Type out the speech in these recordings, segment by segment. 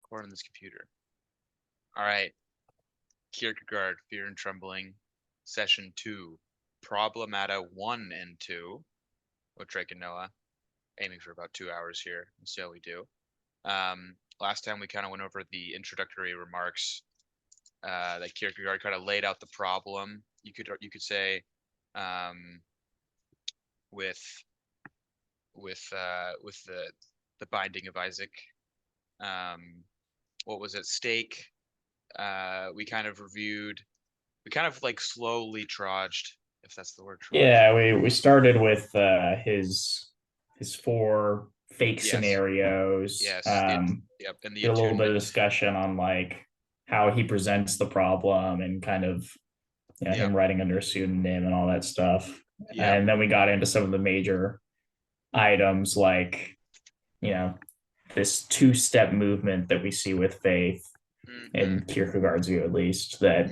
Recording this computer. All right. Kierkegaard, Fear and Trembling, Session 2. Problematta 1 and 2 with Drake and Noah. Aiming for about 2 hours here. We'll see how we do. Last time we kind of went over the introductory remarks that Kierkegaard kind of laid out the problem. You could say with the binding of Isaac. What was at stake? We kind of reviewed. We kind of like slowly trudged, if that's the word. Trudged. Yeah, we started with his four fake Yes. scenarios. Yes. Yep. And the did a little bit of attunement. discussion on like how he presents the problem and kind of Yep. him writing under a pseudonym and all that stuff. Yep. And then we got into some of the major items like this two-step movement that we see with faith in Kierkegaard's view, at least, that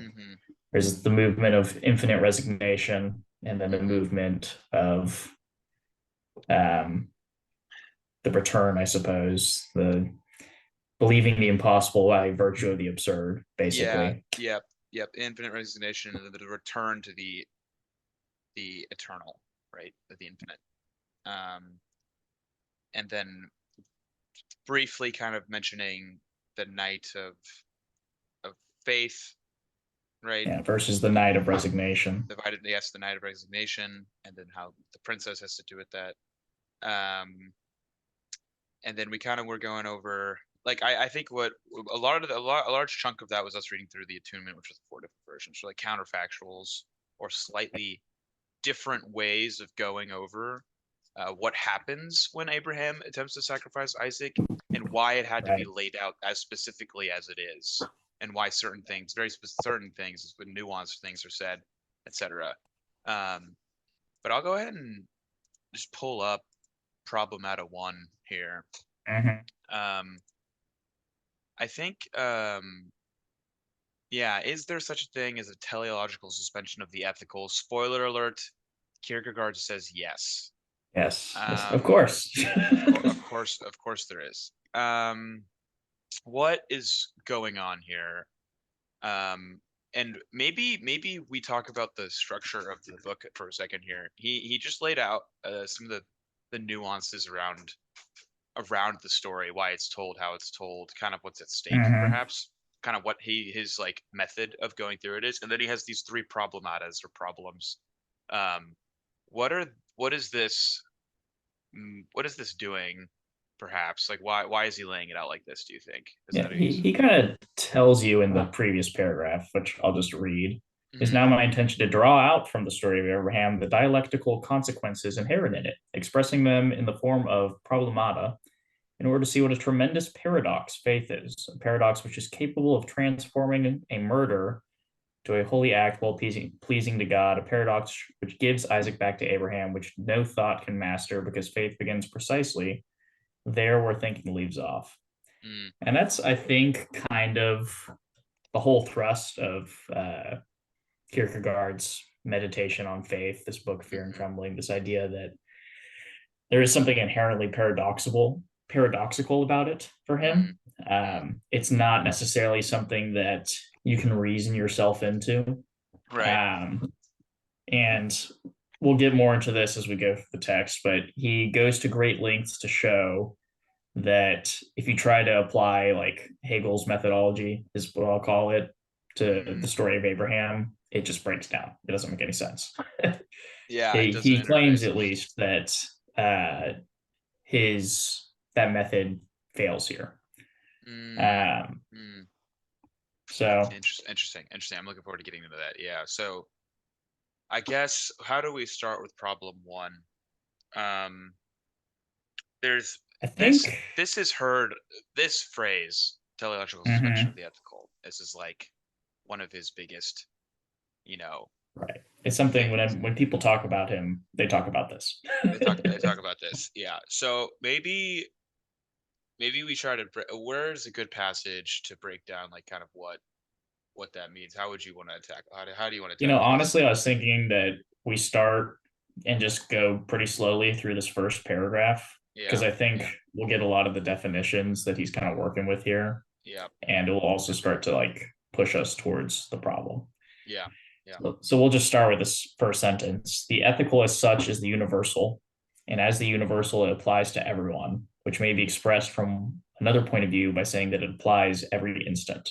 there's the movement of infinite resignation and then the movement of the return, I suppose, the believing the impossible by virtue of the absurd, basically. Yeah. Yep. Infinite resignation and the return to the eternal, right? The infinite. And then briefly kind of mentioning the night of faith, right? Yeah, versus the night of resignation. Yes, the night of resignation, and then how the princess has to do with that. And then we kind of were going over, like, I think what a large chunk of that was us reading through the attunement, which was 4 different versions, so like counterfactuals or slightly different ways of going over what happens when Abraham attempts to sacrifice Isaac and why it had to be laid out as specifically as it is, and why certain things, certain things, with nuanced things are said, etc. But I'll go ahead and just pull up Problematta 1 here. I think, yeah, is there such a thing as a teleological suspension of the ethical? Spoiler alert, Kierkegaard says yes. Yes, of course. Of course there is. What is going on here? And maybe we talk about the structure of the book for a second here. He just laid out some of the nuances around the story, why it's told, how it's told, kind of what's at stake, perhaps, kind of what his like method of going through it is, and then he has these 3 problematas or problems. What is this doing? Perhaps, like, why is he laying it out like this, do you think? He kind of tells you in the previous paragraph, which I'll just read. It's now my intention to draw out from the story of Abraham the dialectical consequences inherent in it, expressing them in the form of problematta, in order to see what a tremendous paradox faith is, a paradox which is capable of transforming a murder to a holy act while pleasing to God, a paradox which gives Isaac back to Abraham, which no thought can master because faith begins precisely there where thinking leaves off. And that's, I think, kind of the whole thrust of Kierkegaard's meditation on faith, this book, Fear and Trembling, this idea that there is something inherently paradoxical about it for him. It's not necessarily something that you can reason yourself into. Right. And we'll get more into this as we go through the text, but he goes to great lengths to show that if you try to apply like Hegel's methodology, is what I'll call it, to the story of Abraham, it just breaks down. It doesn't make any sense. Yeah, he claims at least that that method fails here. So interesting. I'm looking forward to getting into that. Yeah. So I guess, how do we start with problem 1? There's this is heard, this phrase, teleological suspension of the ethical. This is like one of his biggest, right. It's something when people talk about him, they talk about this. they talk about this. Yeah. So maybe we try to, where's a good passage to break down like kind of what that means? How would you want to attack? How do you want to tackle honestly, this? I was thinking that we start and just go pretty slowly through this first paragraph, because I think we'll get a lot of the definitions that he's kind of working with here. Yeah. and it will also start to like push us towards the problem. Yeah. Yeah. So we'll just start with this first sentence. The ethical as such is the universal, and as the universal, it applies to everyone, which may be expressed from another point of view by saying that it applies every instant.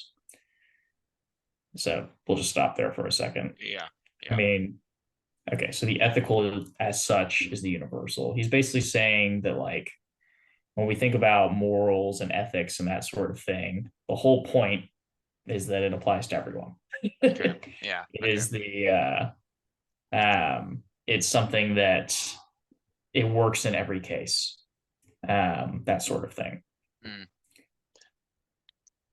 So we'll just stop there for a second. Yeah. I Yeah. mean, okay, so the ethical as such is the universal. He's basically saying that, like, when we think about morals and ethics and that sort of thing, the whole point is that it applies to everyone. Okay. Yeah. It Okay. is it's something that it works in every case, that sort of thing. Mm.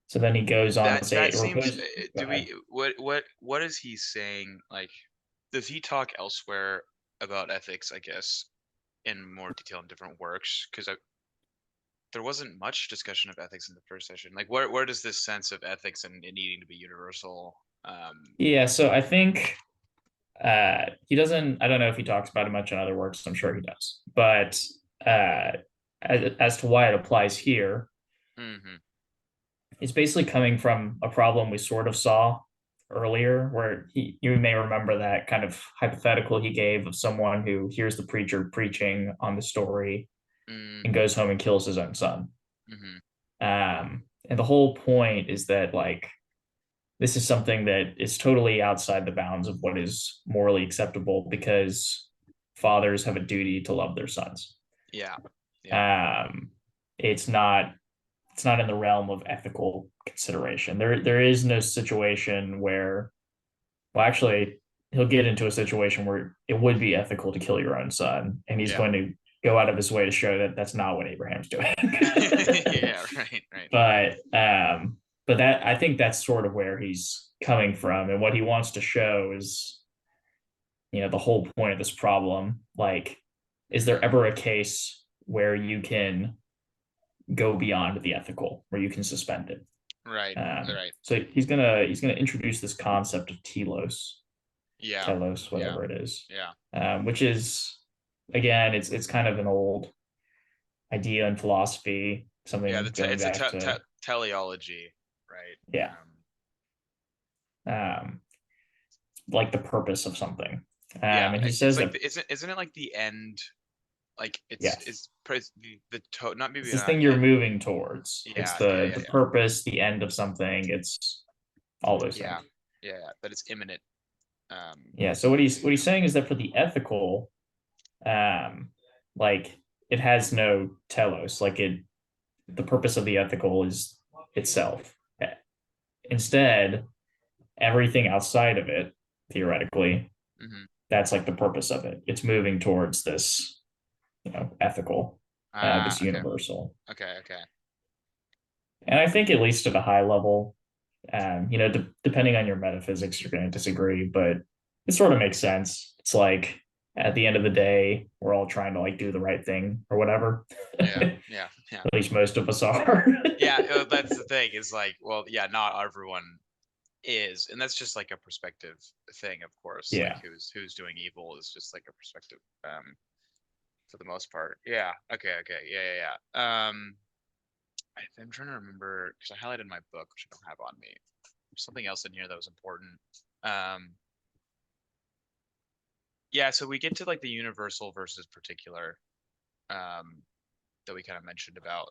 So then he goes on to say, That or seems. goes, go Do ahead. we? What is he saying? Like, does he talk elsewhere about ethics? I guess in more detail in different works, because there wasn't much discussion of ethics in the first session. Like, where does this sense of ethics and it needing to be universal? Yeah, so I think he doesn't, I don't know if he talks about it much in other works. I'm sure he does. But uh, as to why it applies here, Mm-hmm. it's basically coming from a problem we sort of saw earlier, where you may remember that kind of hypothetical he gave of someone who hears the preacher preaching on the story and goes home and kills his own son. Mm-hmm. And the whole point is that, like, this is something that is totally outside the bounds of what is morally acceptable, because fathers have a duty to love their sons. Yeah. Yeah. Um, it's not in the realm of ethical consideration. There is no situation where, well, actually, he'll get into a situation where it would be ethical to kill your own son, and he's Yeah. going to go out of his way to show that that's not what Abraham's doing. Yeah. Right. Right. but that, I think that's sort of where he's coming from, and what he wants to show is, the whole point of this problem. Like, is there ever a case where you can go beyond the ethical, where you can suspend it? Right. Right. So he's gonna introduce this concept of Yeah. telos, Yeah. whatever it is, Yeah. which is, again, it's kind of an old idea in philosophy, Yeah. something going It's a back to, teleology, right? yeah, um, like the purpose of something. Yeah. And he It's says like that, isn't it like the end? Like yes, the to not maybe it's this not thing you're end. moving towards. It's Yeah. Yeah. the Yeah. the Yeah. purpose, the end of something. It's all those Yeah. things. Yeah. Yeah. That it's imminent. Yeah. So what he's saying is that for the ethical, um, like, it has no telos. Like, the purpose of the ethical is itself. Instead, everything outside of it, theoretically, Mm-hmm. that's like the purpose of it. It's moving towards this, ethical, Ah. this Okay. universal. Okay. Okay. And I think, at least at a high level, depending on your metaphysics, you're going to disagree, but it sort of makes sense. It's like, at the end of the day, we're all trying to, like, do the right thing or whatever. Yeah. At Yeah. Yeah. least most of us are. Yeah. That's the thing. Is like, well, yeah, not everyone is, and that's just like a perspective thing, of course. Like, Yeah. who's doing evil is just like a perspective, for the most part. Yeah. Okay. Okay. Yeah. Yeah. Yeah. I'm trying to remember because I highlighted my book, which I don't have on me. There's something else in here that was important. Um, yeah. So we get to like the universal versus particular, um, that we kind of mentioned about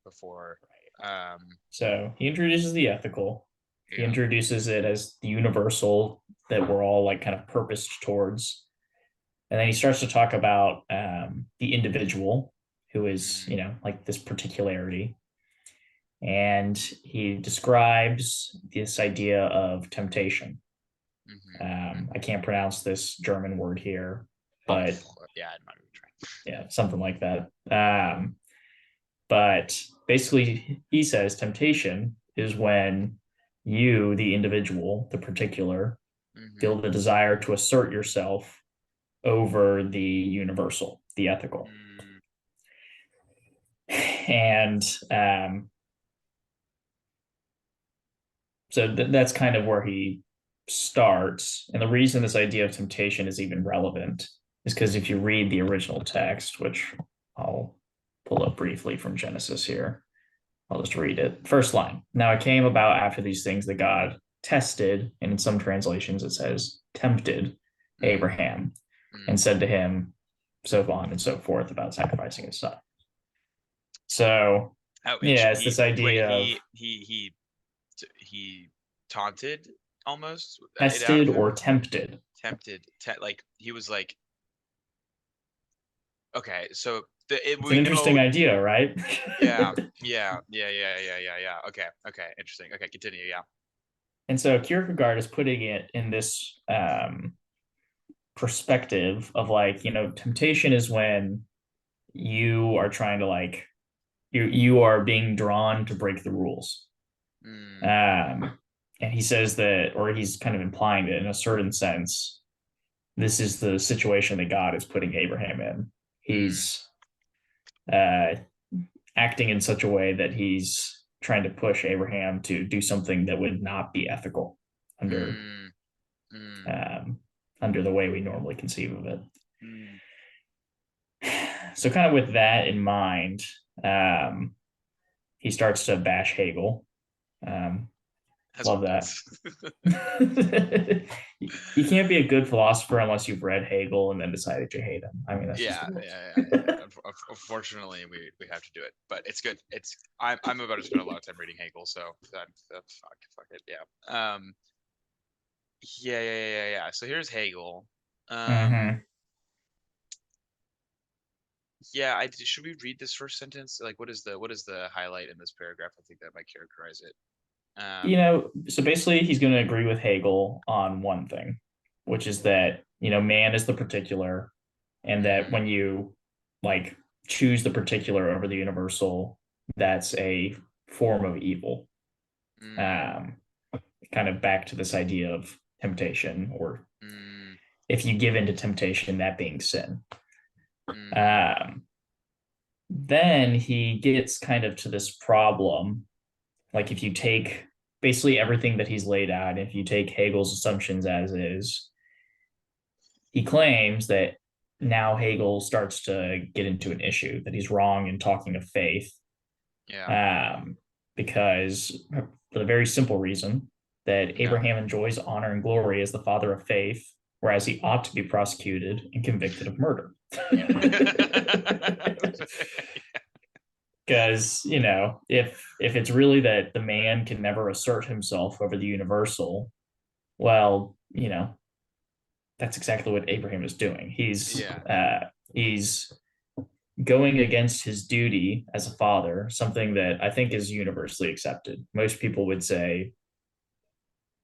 before. So he introduces the ethical. He Yeah. introduces it as the universal that we're all, like, kind of purposed towards. And then he starts to talk about, the individual, who is, Mm, like, this particularity. And he describes this idea of temptation. mhm, mhm. I can't pronounce this German word here, but Yeah, I'm not even trying. yeah, something like that. But basically, he says temptation is when you, the individual, the particular, Hmm. feel the desire to assert yourself over the universal, the ethical. Mm, And so that's kind of where he starts. And the reason this idea of temptation is even relevant is because if you read the original text, which I'll pull up briefly from Genesis here, I'll just read it. First line. Now it came about after these things that God tested, and in some translations it says tempted Mm, Abraham mm. and said to him, so on and so forth about sacrificing his son. So, Oh, yeah, it's he this wait, idea of he taunted almost it out tested of him, or tempted. like he was like, okay, so It's an we interesting know, idea, right? yeah, yeah. Okay, okay, interesting. Okay, continue. Yeah. And so Kierkegaard is putting it in this perspective of like, temptation is when you are trying to like you are being drawn to break the rules. Mm, Um, and he says that, or he's kind of implying that in a certain sense, this is the situation that God is putting Abraham in. mm, He's uh, acting in such a way that he's trying to push Abraham to do something that would not be ethical under mm, mm, um, under the way we normally conceive of it. mm. So, kind of with that in mind, um, he starts to bash Hegel. Um, As love one that. does. You can't be a good philosopher unless you've read Hegel and then decided you hate him. I mean, that's just the rules. Yeah. Unfortunately, we have to do it, but it's good. I'm about to spend a lot of time reading Hegel, so that's fuck it. Yeah. Yeah. So here's Hegel. Um, Mm-hmm. yeah. Should we read this first sentence? Like, what is the highlight in this paragraph? I think that might characterize it. So basically, he's going to agree with Hegel on one thing, which is that, man is the particular, and that Mm, when you like choose the particular over the universal, that's a form of evil. mm, Um, Kind of back to this idea of temptation, or mm, if you give into temptation, that being sin. mm, Um, then he gets kind of to this problem. Like if you take basically everything that he's laid out, if you take Hegel's assumptions as is, he claims that now Hegel starts to get into an issue that he's wrong in talking of faith, yeah. um, because for the very simple reason that Yeah. Abraham enjoys honor and glory as the father of faith, whereas he ought to be prosecuted and convicted of murder. Because if it's really that the man can never assert himself over the universal, well, that's exactly what Abraham is doing. Yeah. He's going against his duty as a father, something that I think is universally accepted. Most people would say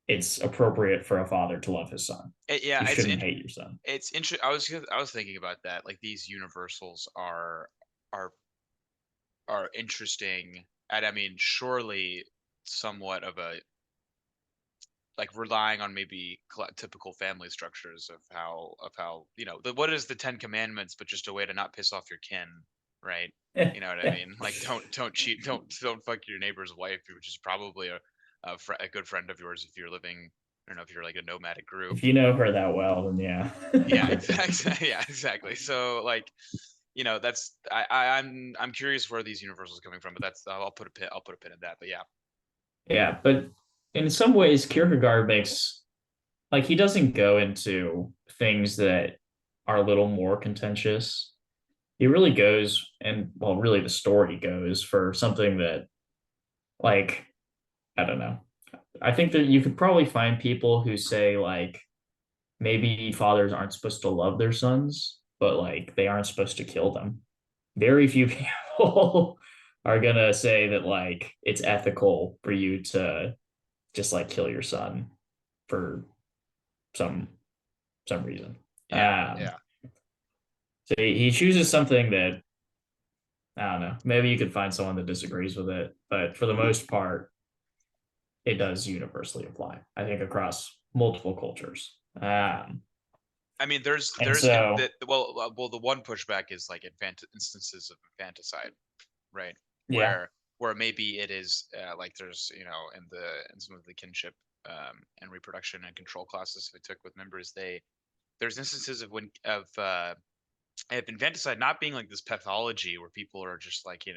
it's appropriate for a father to love his son. Yeah. You shouldn't hate your son. It's interesting. I was thinking about that. Like these universals are are interesting, and I mean, surely somewhat of a, like, relying on maybe typical family structures of how what is the Ten Commandments, but just a way to not piss off your kin, right? You know what I mean? Like, don't cheat, don't fuck your neighbor's wife, which is probably a good friend of yours if you're living. I don't know if you're like a nomadic group. If you know her that well, then yeah. Yeah, exactly. Yeah, exactly. So like, I'm curious where these universals are coming from, but I'll put a pin in that. But yeah. Yeah, but in some ways, Kierkegaard makes like he doesn't go into things that are a little more contentious. He really goes, and well, really the story goes for something that, like, I don't know. I think that you could probably find people who say like maybe fathers aren't supposed to love their sons, but like they aren't supposed to kill them. Very few people are gonna say that like it's ethical for you to just like kill your son for some some reason. Yeah. Um, Yeah. so he chooses something that I don't know. Maybe you could find someone that disagrees with it, but for the most part, it does universally apply. I think across multiple cultures. I mean, And there's in so, the the one pushback is like instances of infanticide, right? yeah, Where maybe it is like there's in some of the kinship and reproduction and control classes we took with members, there's instances of infanticide not being like this pathology where people are just like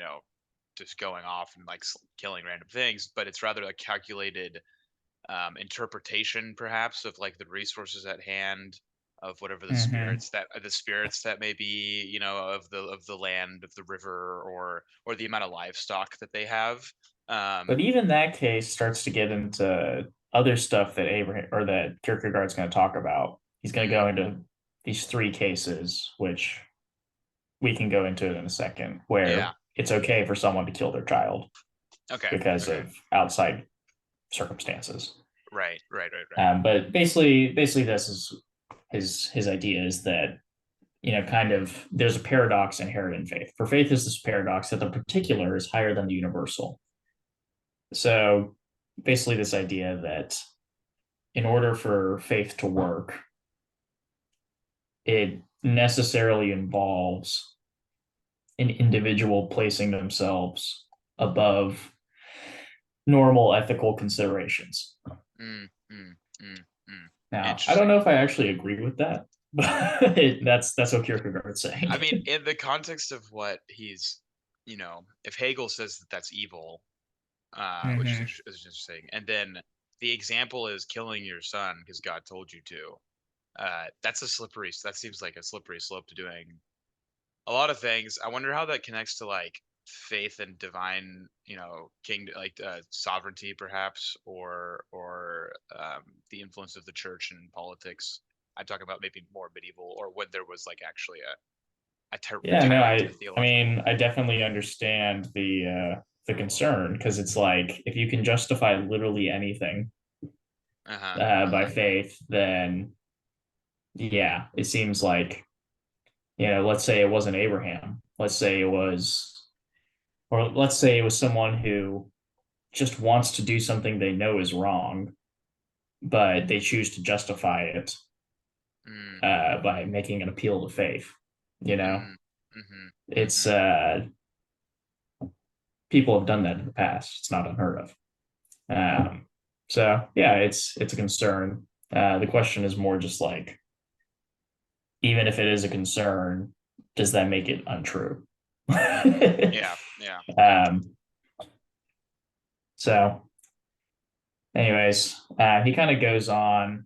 just going off and like killing random things, but it's rather a calculated interpretation perhaps of like the resources at hand, of whatever Mm-hmm. the spirits that may be, of the land, of the river, or the amount of livestock that they have. But um even that case starts to get into other stuff that Abraham or that Kierkegaard's going to talk about. He's going to mm, go into these three cases, which we can go into it in a second, yeah. where it's okay for someone to kill their child Okay. because Okay. of outside circumstances. Right, right, right, right. But basically, this is his idea is that kind of there's a paradox inherent in faith. For faith is this paradox that the particular is higher than the universal. So basically, this idea that in order for faith to work, it necessarily involves an individual placing themselves above normal ethical considerations. mm, mm, mm, mm. Now, I don't Interesting. know if I actually agree with that, but that's what Kierkegaard's I saying. mean, in the context of what he's, if Hegel says that that's evil, which is, Mm-hmm. is interesting, and then the example is killing your son because God told you to. That's a slippery. That seems like a slippery slope to doing a lot of things. I wonder how that connects to like faith and divine, king, like sovereignty, perhaps, or the influence of the church and politics. I talk about maybe more medieval, or when there was like actually a Yeah, no, tyrant, a I theological. mean, I definitely understand the concern because it's like if you can justify literally anything Uh huh. Uh by huh. faith, then yeah, it seems like let's say it wasn't Abraham, let's say it was, or let's say it was someone who just wants to do something they know is wrong, but they choose to justify it Mm, by making an appeal to faith. You know, mm, mm-hmm, it's mm-hmm. people have done that in the past. It's not unheard of. So yeah, it's a concern. The question is more just like, even if it is a concern, does that make it untrue? Mm-hmm. Yeah, yeah, yeah. um, so, anyways, he kind of goes on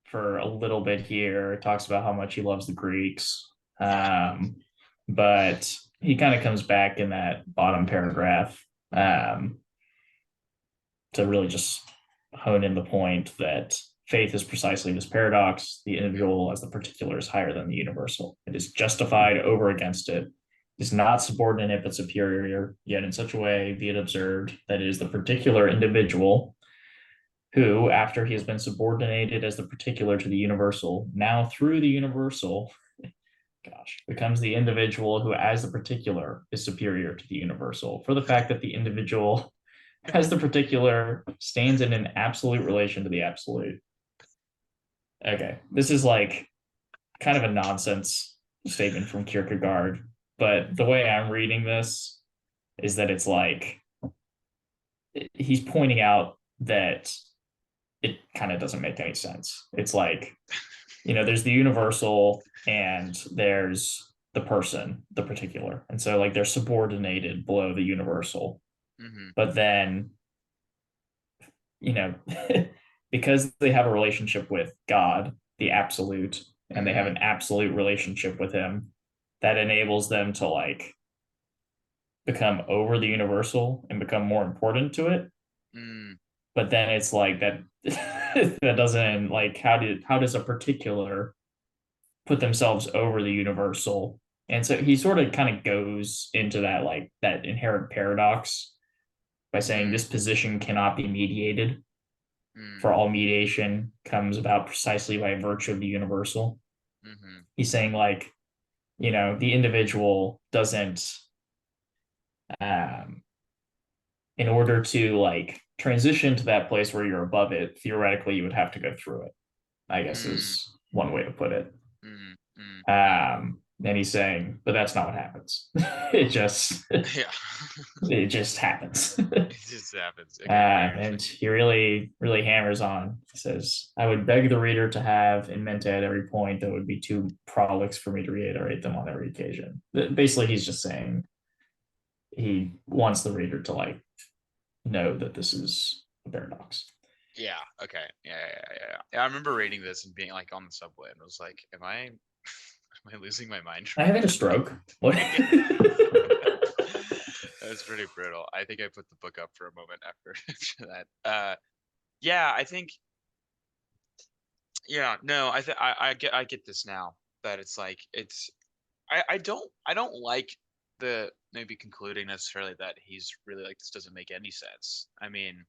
for a little bit here, talks about how much he loves the Greeks. Yeah. But he kind of comes back in that bottom paragraph um, to really just hone in the point that faith is precisely this paradox. The individual as the particular is higher than the universal. It is justified over against it. It is not subordinate but superior, yet in such a way be it observed that it is the particular individual who, after he has been subordinated as the particular to the universal, now through the universal, becomes the individual who, as the particular, is superior to the universal. For the fact that the individual, as the particular, stands in an absolute relation to the absolute. Okay, this is like kind of a nonsense statement from Kierkegaard, but the way I'm reading this is that it's like he's pointing out that it kind of doesn't make any sense. It's like, there's the universal and there's the person, the particular. And so, like, they're subordinated below the universal. Mm-hmm. But then, you know, because they have a relationship with God, the absolute, and they have Mm-hmm. an absolute relationship with Him, that enables them to, like, become over the universal and become more important to it. Mm, But then it's like that that doesn't like how does a particular put themselves over the universal? And so he sort of kind of goes into that like that inherent paradox by saying mm, this position cannot be mediated, mm, for all mediation comes about precisely by virtue of the universal. mm-hmm. He's saying like, the individual doesn't um in order to like transition to that place where you're above it, theoretically you would have to go through it, I guess Mm, is one way to put it. mm, mm, mm. And he's saying, but that's not what happens. it just Yeah. it just happens. It just happens. Okay, very interesting. And he really, really hammers on. He says, I would beg the reader to have in mente at every point that would be too prolix for me to reiterate them on every occasion. Basically, he's just saying he wants the reader to like know that this is a paradox. Yeah. Okay. Yeah. I remember reading this and being like on the subway and was like, am I am I losing my mind I right having a now? stroke. What? That was pretty brutal. I think I put the book up for a moment after, after that. Yeah, I think yeah, no, I get this now that it's like it's I don't like the maybe concluding necessarily that he's really like this doesn't make any sense. I mean,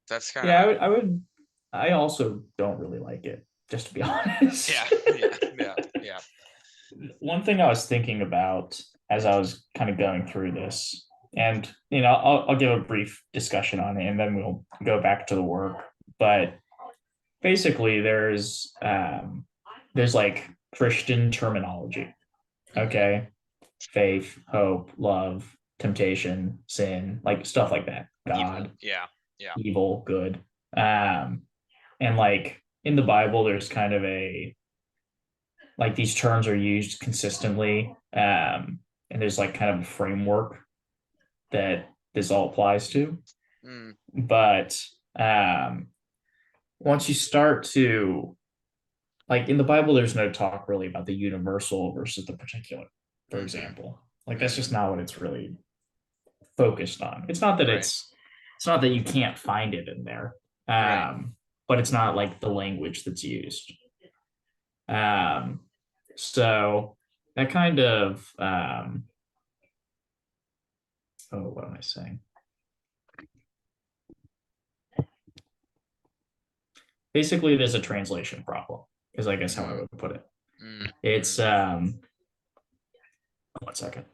that's kind Yeah, of I also don't really like it, just to be honest. yeah, yeah. One thing I was thinking about as I was kind of going through this, and I'll give a brief discussion on it, and then we'll go back to the work. But basically, there's like Christian terminology, Hmm. okay? Faith, hope, love, temptation, sin, like stuff like that. Evil, God, yeah. evil, good. Um, and like in the Bible, there's kind of a like these terms are used consistently, and there's like kind of a framework that this all applies to. Mm, But um, once you start to like in the Bible, there's no talk really about the universal versus the particular, for mm-hmm, example. Like that's mm-hmm. just not what it's really focused on. It's not that Right, it's not that you can't find it in there, right. but it's not like the language that's used. Um, so that kind of oh, what am I saying? Basically, there's a translation problem, is I guess how I Mm, would put it. mm, It's mm. 1 second.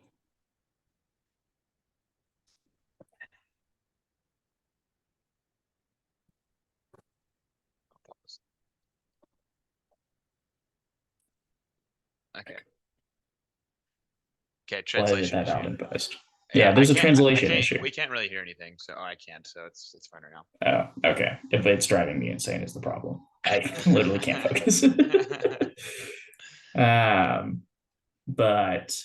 Okay, okay. I'll edit Translation that issue. out in post. Yeah, Yeah, there's a translation issue. we can't really hear anything, so oh, I can't. So it's fine right Oh, okay. If it's driving me insane is the problem. I literally can't focus. now. um, but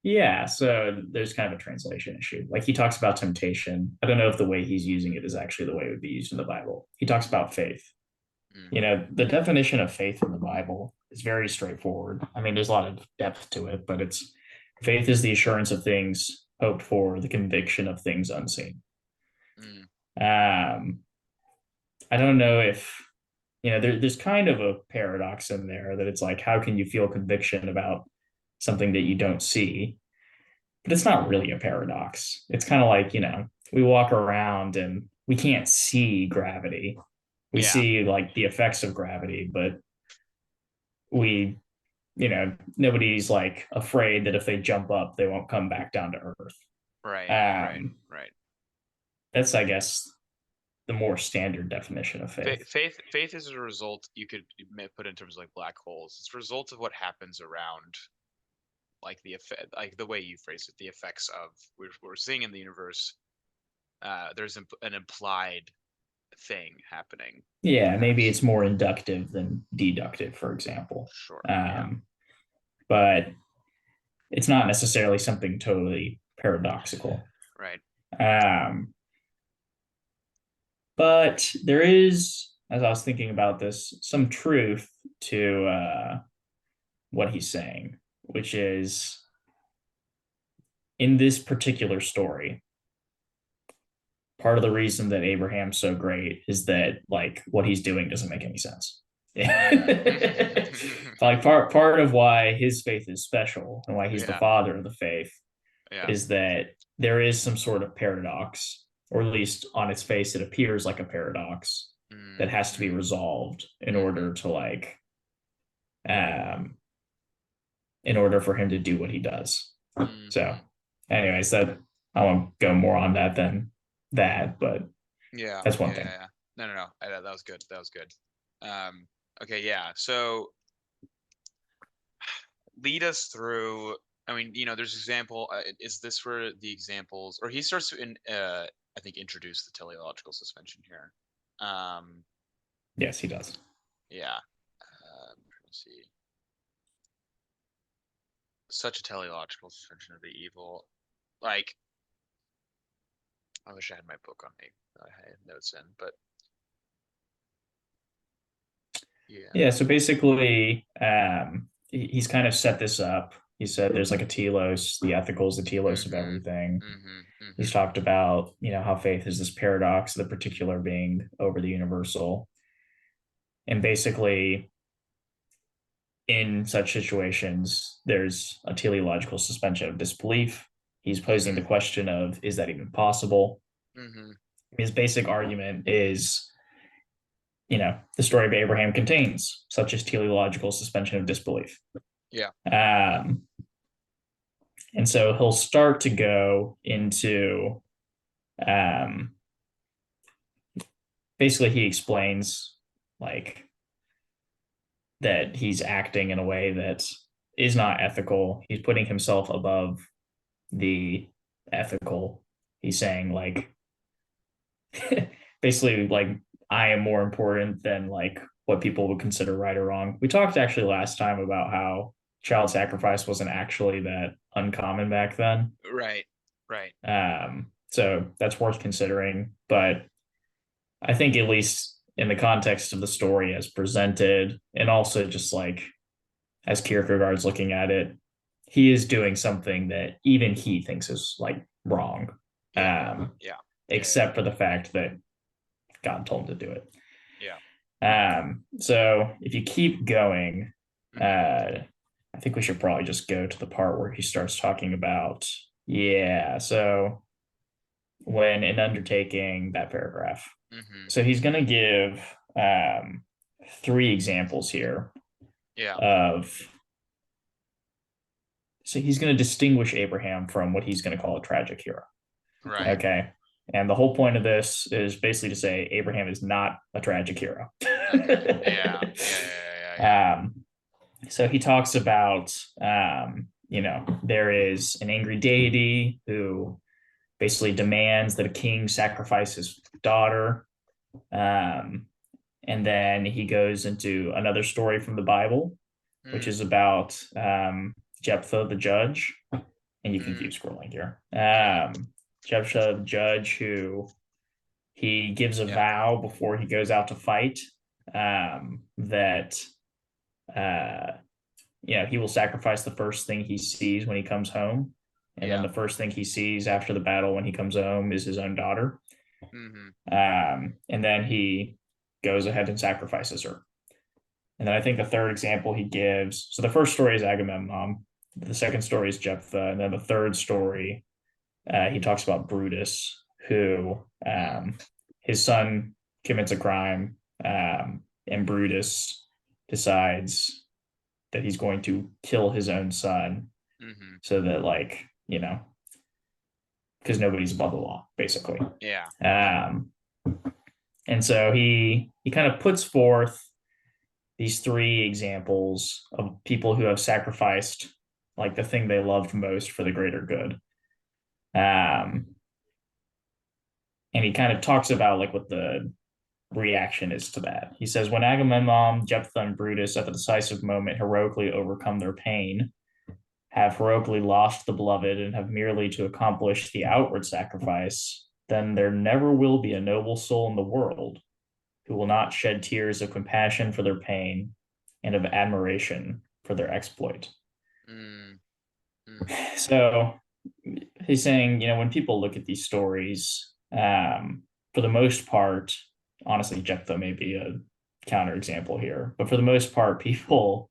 yeah, so there's kind of a translation issue. Like he talks about temptation. I don't know if the way he's using it is actually the way it would be used in the Bible. He talks about faith. Mm, The definition of faith in the Bible is very straightforward. I mean, there's a lot of depth to it, but it's faith is the assurance of things hoped for, the conviction of things unseen. mm, Um, I don't know if there's kind of a paradox in there that it's like, how can you feel conviction about something that you don't see? But it's not really a paradox. It's kind of like, we walk around and we can't see gravity. We yeah, see like the effects of gravity, but we, nobody's like afraid that if they jump up, they won't come back down to earth. right, right, Um, right. that's, I guess, the more standard definition of faith. Faith is a result you could put in terms of like black holes. It's a result of what happens around like the effect, like the way you phrase it, the effects of we're seeing in the universe. There's an implied thing happening. Yeah, maybe Perhaps. it's more inductive than deductive, for example. Sure. Yeah. Um, but it's not necessarily something totally paradoxical. Right. Um, but there is, as I was thinking about this, some truth to what he's saying, which is in this particular story, part of the reason that Abraham's so great is that like what he's doing doesn't make any sense. Mm. Like part of why his faith is special and why he's the Yeah. father of the faith Yeah. is that there is some sort of paradox, or at least on its face, it appears like a paradox that has to be Mm-hmm. resolved Mm-hmm. um, in order for him to do what he does. So, Mm-hmm. anyways, that I won't go more on that than that, but Yeah. that's one Yeah. thing. Yeah. No. That was good. That was good. Okay. Yeah. So lead us through. I mean, there's example. Is this where the examples, or he starts to I think introduce the teleological suspension here. Um, Yes, he does. yeah. Let's see. such a teleological suspension of the evil. Like, I wish I had my book on me. I had notes in, but yeah. Yeah, so basically, he's kind of set this up. He said there's like a telos, the ethical is the telos of Mm-hmm. everything. Mm-hmm. He's Mm-hmm. talked about, how faith is this paradox of the particular being over the universal. And basically, in such situations, there's a teleological suspension of disbelief. He's posing the Mm-hmm. question of, is that even possible? Mm-hmm. His basic argument is, the story of Abraham contains such as teleological suspension of disbelief. Yeah. Um, and so he'll start to go into um, basically, he explains like that he's acting in a way that is not ethical. He's putting himself above the ethical. He's saying like basically like I am more important than like what people would consider right or wrong. We talked actually last time about how child sacrifice wasn't actually that uncommon back then. Right. Right. So that's worth considering. But I think at least in the context of the story as presented, and also just like as Kierkegaard's looking at it, he is doing something that even he thinks is like wrong. Yeah. Um, Yeah. Yeah. except for the fact that God told him to do it. Yeah. So if you keep going, Mm-hmm. I think we should probably just go to the part where he starts talking about, yeah, so when in undertaking that paragraph. Mm-hmm. So he's going to give three examples here Yeah. of, so he's going to distinguish Abraham from what he's going to call a tragic hero. Right. Okay. And the whole point of this is basically to say Abraham is not a tragic hero. Okay. Yeah. Yeah. Yeah. Yeah. um, so he talks about, there is an angry deity who basically demands that a king sacrifice his daughter. Um, and then he goes into another story from the Bible, Yeah. which is about Jephthah the judge. And you can keep scrolling here. Okay. Jephthah the judge, who he gives a Yeah. vow before he goes out to fight, that he will sacrifice the first thing he sees when he comes home. And then Yeah. the first thing he sees after the battle when he comes home is his own daughter. Mm-hmm. And then he goes ahead and sacrifices her. And then I think the third example he gives, so the first story is Agamemnon, the second story is Jephthah, and then the third story, he talks about Brutus, who his son commits a crime, and Brutus decides that he's going to kill his own son, Mm-hmm. so that because nobody's above the law, basically. Yeah. And so he kind of puts forth these three examples of people who have sacrificed like the thing they loved most for the greater good. And he kind of talks about like what the reaction is to that. He says, when Agamemnon, Jephthah, and Brutus at the decisive moment heroically overcome their pain, have heroically lost the beloved, and have merely to accomplish the outward sacrifice, then there never will be a noble soul in the world who will not shed tears of compassion for their pain and of admiration for their exploit. Mm-hmm. So he's saying, when people look at these stories, for the most part, honestly, Jephthah may be a counterexample here, but for the most part, people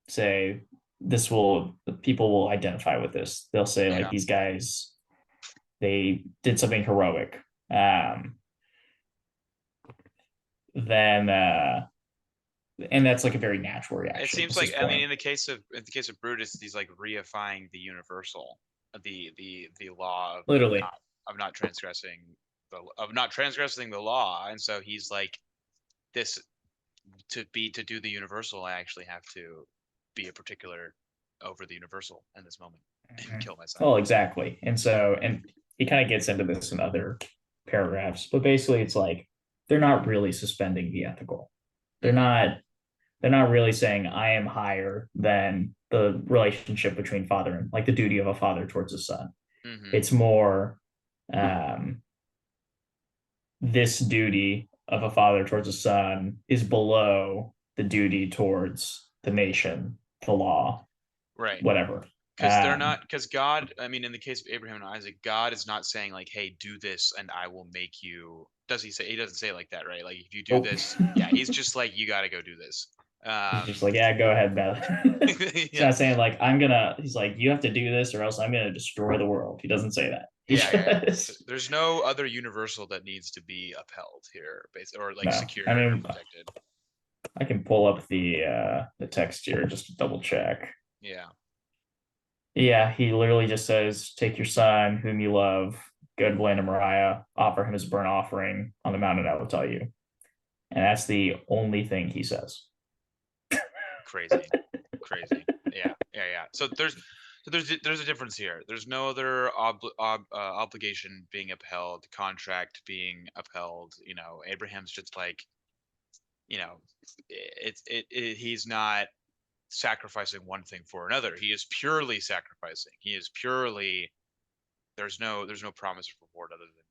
say people will identify with this. They'll say like Yeah. these guys, they did something heroic. Then and that's like a very natural reaction. It seems This is like, I mean, point. in the case of Brutus, he's like reifying the universal, the law Literally. of not transgressing the law, and so he's like, this to do the universal, I actually have to be a particular over the universal in this moment and kill my son. Oh, exactly. And so, and he kind of gets into this in other paragraphs, but basically it's like they're not really suspending the ethical. They're not really saying I am higher than the relationship between father and like the duty of a father towards his son. Mm-hmm. It's more um, this duty of a father towards a son is below the duty towards the nation, the law, Right. whatever. Because they're not, because God, I mean, in the case of Abraham and Isaac, God is not saying like, "Hey, do this, and I will make you." Does he say? He doesn't say it like that, right? Like, if you do Nope. this, yeah, he's just like, "You got to go do this." He's just Um, like, yeah, go ahead, Beth. He's yeah, not saying like I'm gonna. He's like, you have to do this, or else I'm gonna destroy the world. He doesn't say that. He yeah. just There's no other universal that needs to be upheld here, or like no. I secured or mean, protected. I can pull up the text here just to double check. Yeah. Yeah, he literally just says, "Take your son, whom you love, go to the land of Moriah, offer him as a burnt offering on the mountain I will tell you." And that's the only thing he says. Crazy. Crazy. Yeah. Yeah. Yeah. So there's a difference here. There's no other obligation being upheld, contract being upheld. Abraham's just like, you know, he's not sacrificing one thing for another. He is purely sacrificing. He is purely there's no promise of reward other than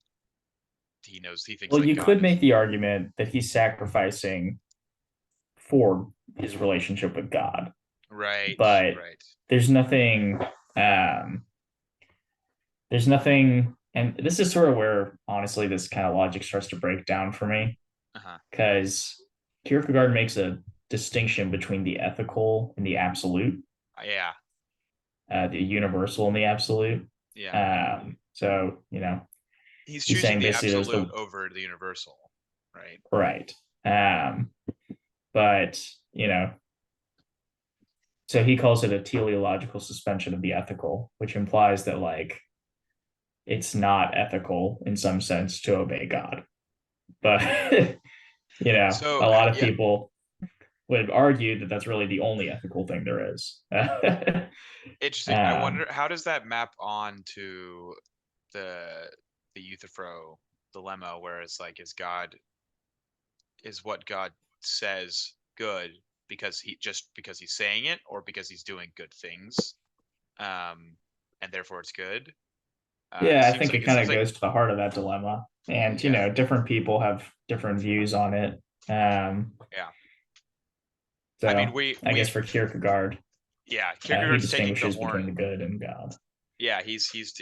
he thinks Well, that you God could is make the argument that he's sacrificing for his relationship with God, right, but right. there's nothing um there's nothing, and this is sort of where honestly this kind of logic starts to break down for me, Uh-huh. because Kierkegaard makes a distinction between the ethical and the absolute, Yeah, the universal and the absolute. yeah. So He's he's choosing saying the basically there's absolute the over the universal, right? right, um, but so he calls it a teleological suspension of the ethical, which implies that like it's not ethical in some sense to obey God. But So a lot of yeah, people would argue that that's really the only ethical thing there is. interesting. I um, wonder how does that map on to the the Euthyphro dilemma, where it's like, is what God says good because he's saying it, or because he's doing good things, um, and therefore it's good. yeah, I think it It kind seems of like goes to the heart of that dilemma, and yeah, different people have different views on it. Um, yeah. I mean, so I guess we for Kierkegaard, yeah, he Kierkegaard's taking the distinguishes between horn. the good and God. Yeah, he's just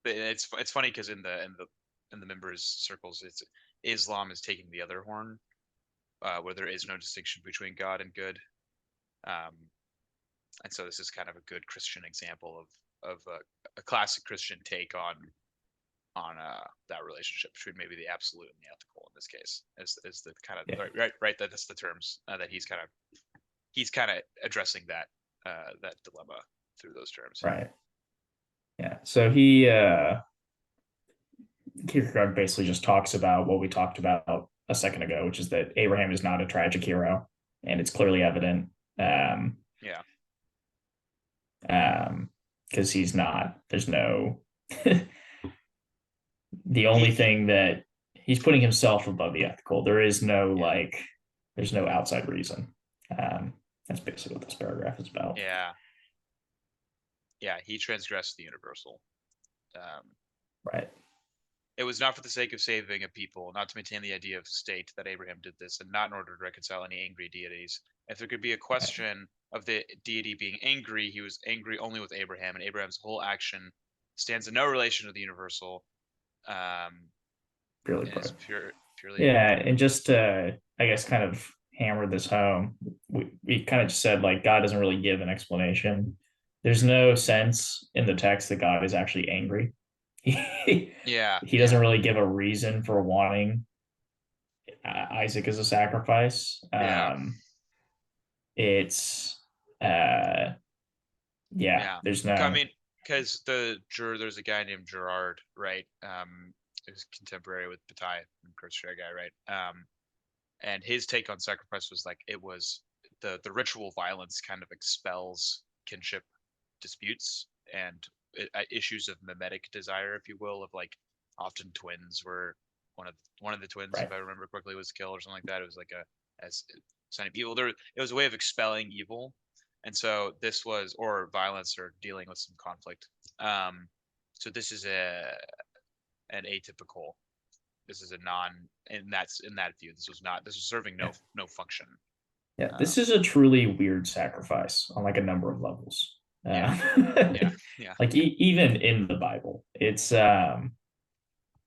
it's funny because in the members circles, it's Islam is taking the other horn, where there is no distinction between God and good. Um, and so this is kind of a good Christian example of a classic Christian take on that relationship between maybe the absolute and the ethical in this case, is the kind of Yeah, right that's the terms that he's kind of addressing that dilemma through those terms. right. Yeah. So Kierkegaard basically just talks about what we talked about a second ago, which is that Abraham is not a tragic hero, and it's clearly evident. Um, Yeah, because he's not. There's no. The only he thing that he's putting himself above the ethical. There is no yeah, like. There's no outside reason. That's basically what this paragraph is about. yeah, yeah, he transgressed the universal. Um, Right. it was not for the sake of saving a people, not to maintain the idea of state, that Abraham did this, and not in order to reconcile any angry deities. If there could be a Right. question of the deity being angry, he was angry only with Abraham, and Abraham's whole action stands in no relation to the universal, um, Purely and is put. purely Yeah, pure. and just to, I guess, kind of hammer this home, we kind of just said like God doesn't really give an explanation. There's Mm-hmm. no sense in the text that God is actually angry. He, Yeah, he doesn't yeah, really give a reason for wanting Isaac as a sacrifice. yeah, It's uh yeah, yeah. there's I no mean, because there's a guy named Gerard, right? Who's contemporary with Bataille, Kurtzschere guy, right? And his take on sacrifice was like it was the ritual violence kind of expels kinship disputes and issues of mimetic desire, if you will, of like often twins were one of the twins, if right. I remember correctly, was killed or something like that. It was like a as sign of evil. It was a way of expelling evil. And so this was, or violence, or dealing with some conflict. So this is an atypical. This is a non, and that's in that view. This was not. This was serving Yeah. no function. Yeah, Um, this is a truly weird sacrifice on like a number of levels. yeah, yeah, yeah, Like yeah. even in the Bible, it's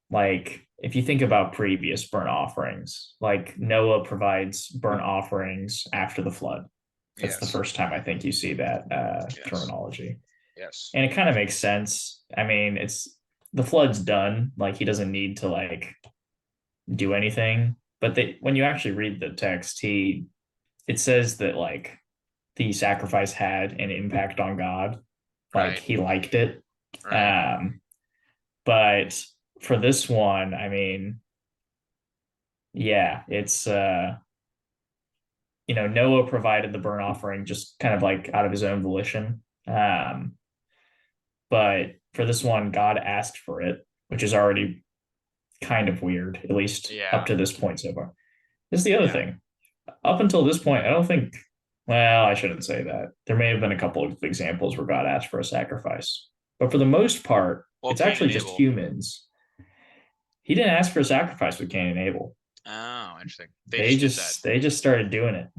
like if you think about previous burnt offerings, like Noah provides burnt offerings after the flood. That's the Yes, first time I think you see that yes, terminology. yes. And it kind of makes sense. I mean, it's the flood's done. Like he doesn't need to like do anything. But when you actually read the text, it says that like the sacrifice had an impact on God. Like Right, he liked it. right. Um, but for this one, I mean, yeah, it's Noah provided the burnt offering just kind of like out of his own volition. But for this one, God asked for it, which is already kind of weird, at least up Yeah, to this point so far. This is the other yeah. thing. Up until this point, I don't think, well, I shouldn't say that. There may have been a couple of examples where God asked for a sacrifice. But for the most part, Well, it's Cain actually and just Abel. Humans. He didn't ask for a sacrifice with Cain and Abel. Oh, interesting. They They just did that. just they just started doing it.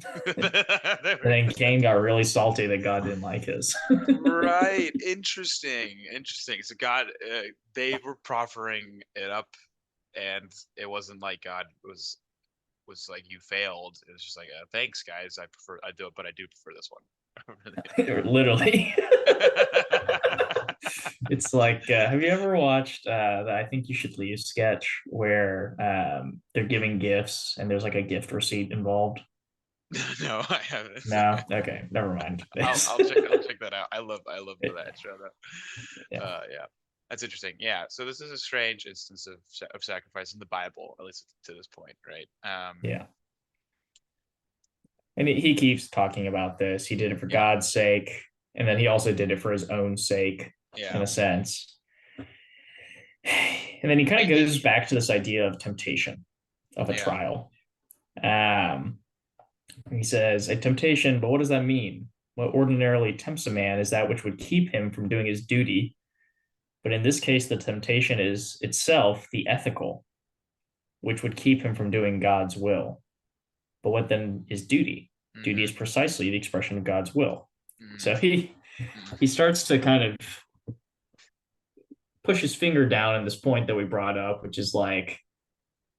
They And were- then Cain got really salty that God didn't like his. Right. Interesting. Interesting. So God, they were proffering it up, and it wasn't like God was like, you failed. It was just like, thanks guys. I do it, but I do prefer this one. Literally. It's like, have you ever watched the I Think You Should Leave sketch where they're giving gifts and there's like a gift receipt involved? No, I haven't. No? Okay, never mind. I'll check that out. I love that show though. Yeah. Yeah. That's interesting. Yeah. So this is a strange instance of sacrifice in the Bible, at least to this point, right? Yeah. And he keeps talking about this. He did it for Yeah. God's sake, and then he also did it for his own sake, in Yeah. a sense. And then he kind of goes back to this idea of temptation, of a Yeah. trial. Um, he says, a temptation, but what does that mean? What ordinarily tempts a man is that which would keep him from doing his duty. But in this case, the temptation is itself the ethical, which would keep him from doing God's will. But what then is duty? Duty is Mm-hmm. precisely the expression of God's will. So Mm-hmm. he starts to kind of push his finger down in this point that we brought up, which is like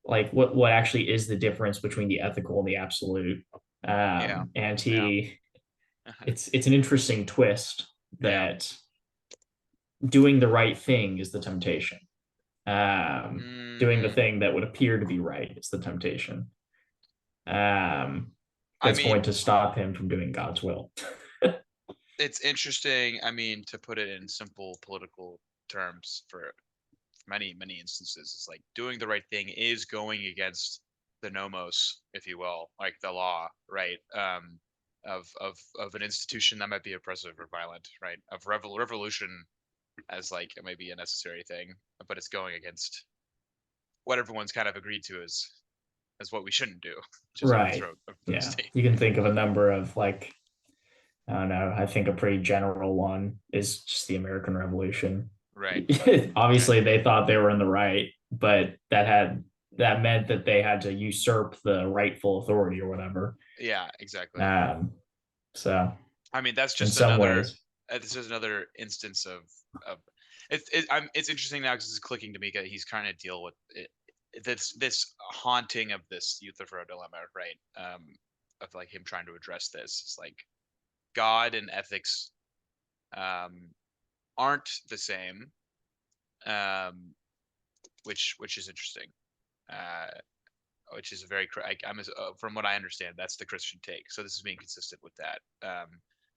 what actually is the difference between the ethical and the absolute. Yeah. And Yeah. it's an interesting twist Yeah. that doing the right thing is the temptation. Doing the Mm-hmm. thing that would appear to be right is the temptation. Um, I that's going mean, to stop him from doing God's will. it's interesting. I mean, to put it in simple political terms, for many instances, it's like doing the right thing is going against the nomos, if you will, like the law, right? Of an institution that might be oppressive or violent, right? Of revolution as like maybe a necessary thing, but it's going against what everyone's kind of agreed to as what we shouldn't do, which is Right. overthrow the Yeah. state. You can think of a number of like, I don't know, I think a pretty general one is just the American Revolution. Right. Right. Obviously they thought they were in the right, but that meant that they had to usurp the rightful authority or whatever. Yeah, exactly. Um, so I mean, that's in just some another. ways, This is another instance of. It's interesting now because it's clicking to me that he's trying to deal with it, this haunting of this Euthyphro dilemma, right? Of like him trying to address this. It's like God and ethics um, aren't the same, um, which is interesting. Uh, which is a very from what I understand, that's the Christian take. So this is being consistent with that.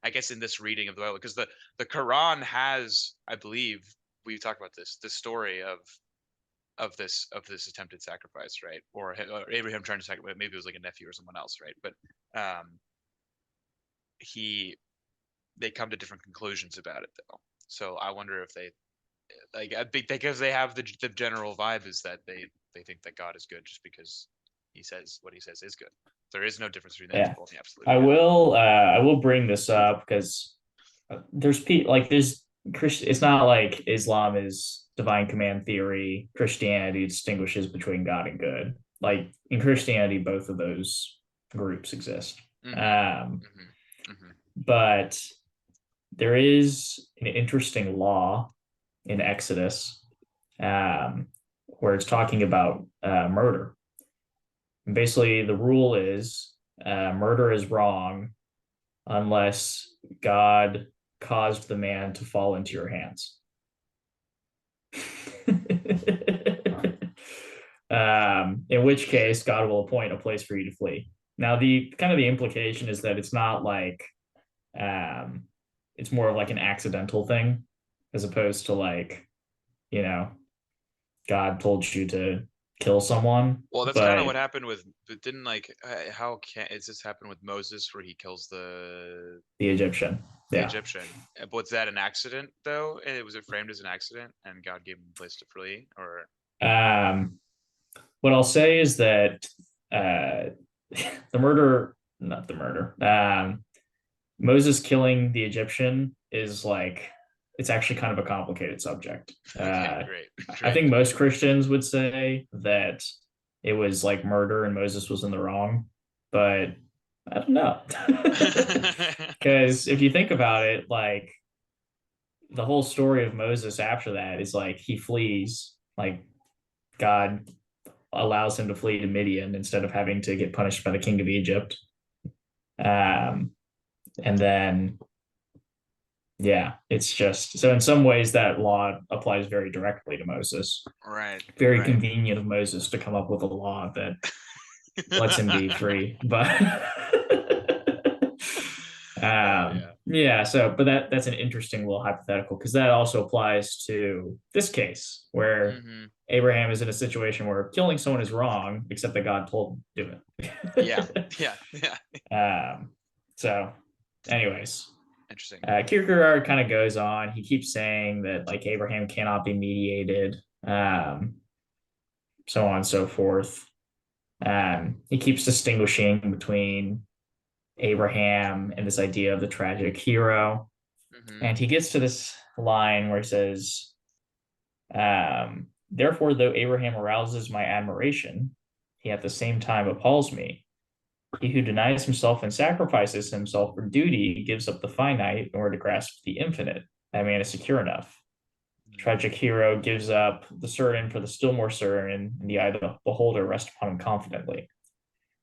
I guess in this reading of the Bible, because the Quran has, I believe, we talked about this story of this attempted sacrifice, right? Or Abraham trying to sacrifice, maybe it was like a nephew or someone else, right? But um, he they come to different conclusions about it though. So I wonder if they like, because they have the general vibe is that they think that God is good just because he says is good. There is no difference between the Yeah. ethical and the absolute. I will bring this up because there's there's Christian. It's not like Islam is divine command theory. Christianity distinguishes between God and good. Like in Christianity, both of those groups exist. Mm-hmm. Mm-hmm. But there is an interesting law in Exodus where it's talking about murder. And basically, the rule is murder is wrong unless God caused the man to fall into your hands. In which case, God will appoint a place for you to flee. Now, the kind of the implication is that it's not like it's more of like an accidental thing as opposed to like, you know, God told you to kill someone. Well, that's kind of what But happened with. But didn't like how can is this happen with Moses where he kills the Egyptian, the yeah. Egyptian? Was that an accident though? Was it framed as an accident and God gave him a place to flee? Or What I'll say is that uh, the murder, not the murder, Moses killing the Egyptian is like, it's actually kind of a complicated subject. okay, great, I great. think most Christians would say that it was like murder and Moses was in the wrong, but I don't know. Because if you think about it, like the whole story of Moses after that is like he flees, like God allows him to flee to Midian instead of having to get punished by the king of Egypt. Um, and then, yeah, it's just so in some ways that law applies very directly to Moses. Right, Very right. convenient of Moses to come up with a law that lets him be free. But Yeah. yeah, so but that's an interesting little hypothetical because that also applies to this case where Mm-hmm. Abraham is in a situation where killing someone is wrong, except that God told him to do Yeah, it. yeah, yeah. So, anyways, Interesting. Kierkegaard kind of goes on. He keeps saying that like Abraham cannot be mediated, so on and so forth. He keeps distinguishing between Abraham and this idea of the tragic hero. Mm-hmm. And he gets to this line where he says, therefore, though Abraham arouses my admiration, he at the same time appalls me. He who denies himself and sacrifices himself for duty gives up the finite in order to grasp the infinite. That man is secure enough. Tragic hero gives up the certain for the still more certain, and the eye of the beholder rests upon him confidently.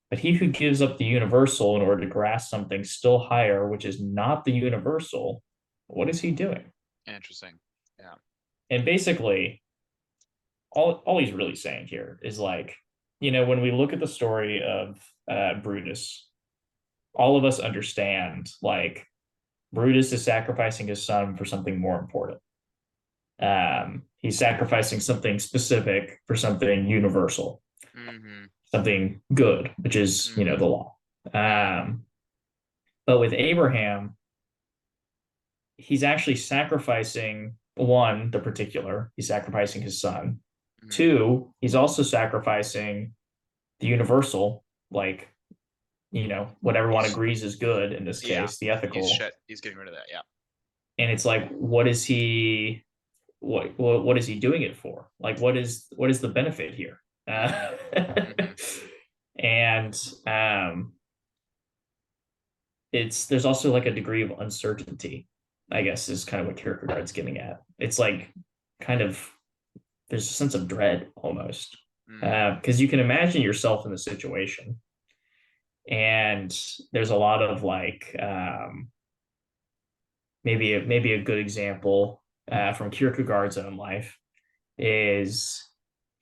But he who gives up the universal in order to grasp something still higher, which is not the universal, what is he doing? Interesting. Yeah. And basically, all he's really saying here is like, when we look at the story of Brutus, all of us understand like Brutus is sacrificing his son for something more important. He's sacrificing something specific for something universal, Mm-hmm. something good, which is Mm-hmm. the law. But with Abraham, he's actually sacrificing one, the particular. He's sacrificing his son. Mm-hmm. Two, he's also sacrificing the universal, like what everyone agrees is good in this case, the ethical. He's getting rid of that. Yeah. And it's like, what is he? What is he doing it for? Like, what is the benefit here? Mm-hmm. And there's also like a degree of uncertainty, I guess, is kind of what Kierkegaard's getting at. It's like kind of there's a sense of dread almost because you can imagine yourself in the situation, and there's a lot of like maybe a good example from Kierkegaard's own life is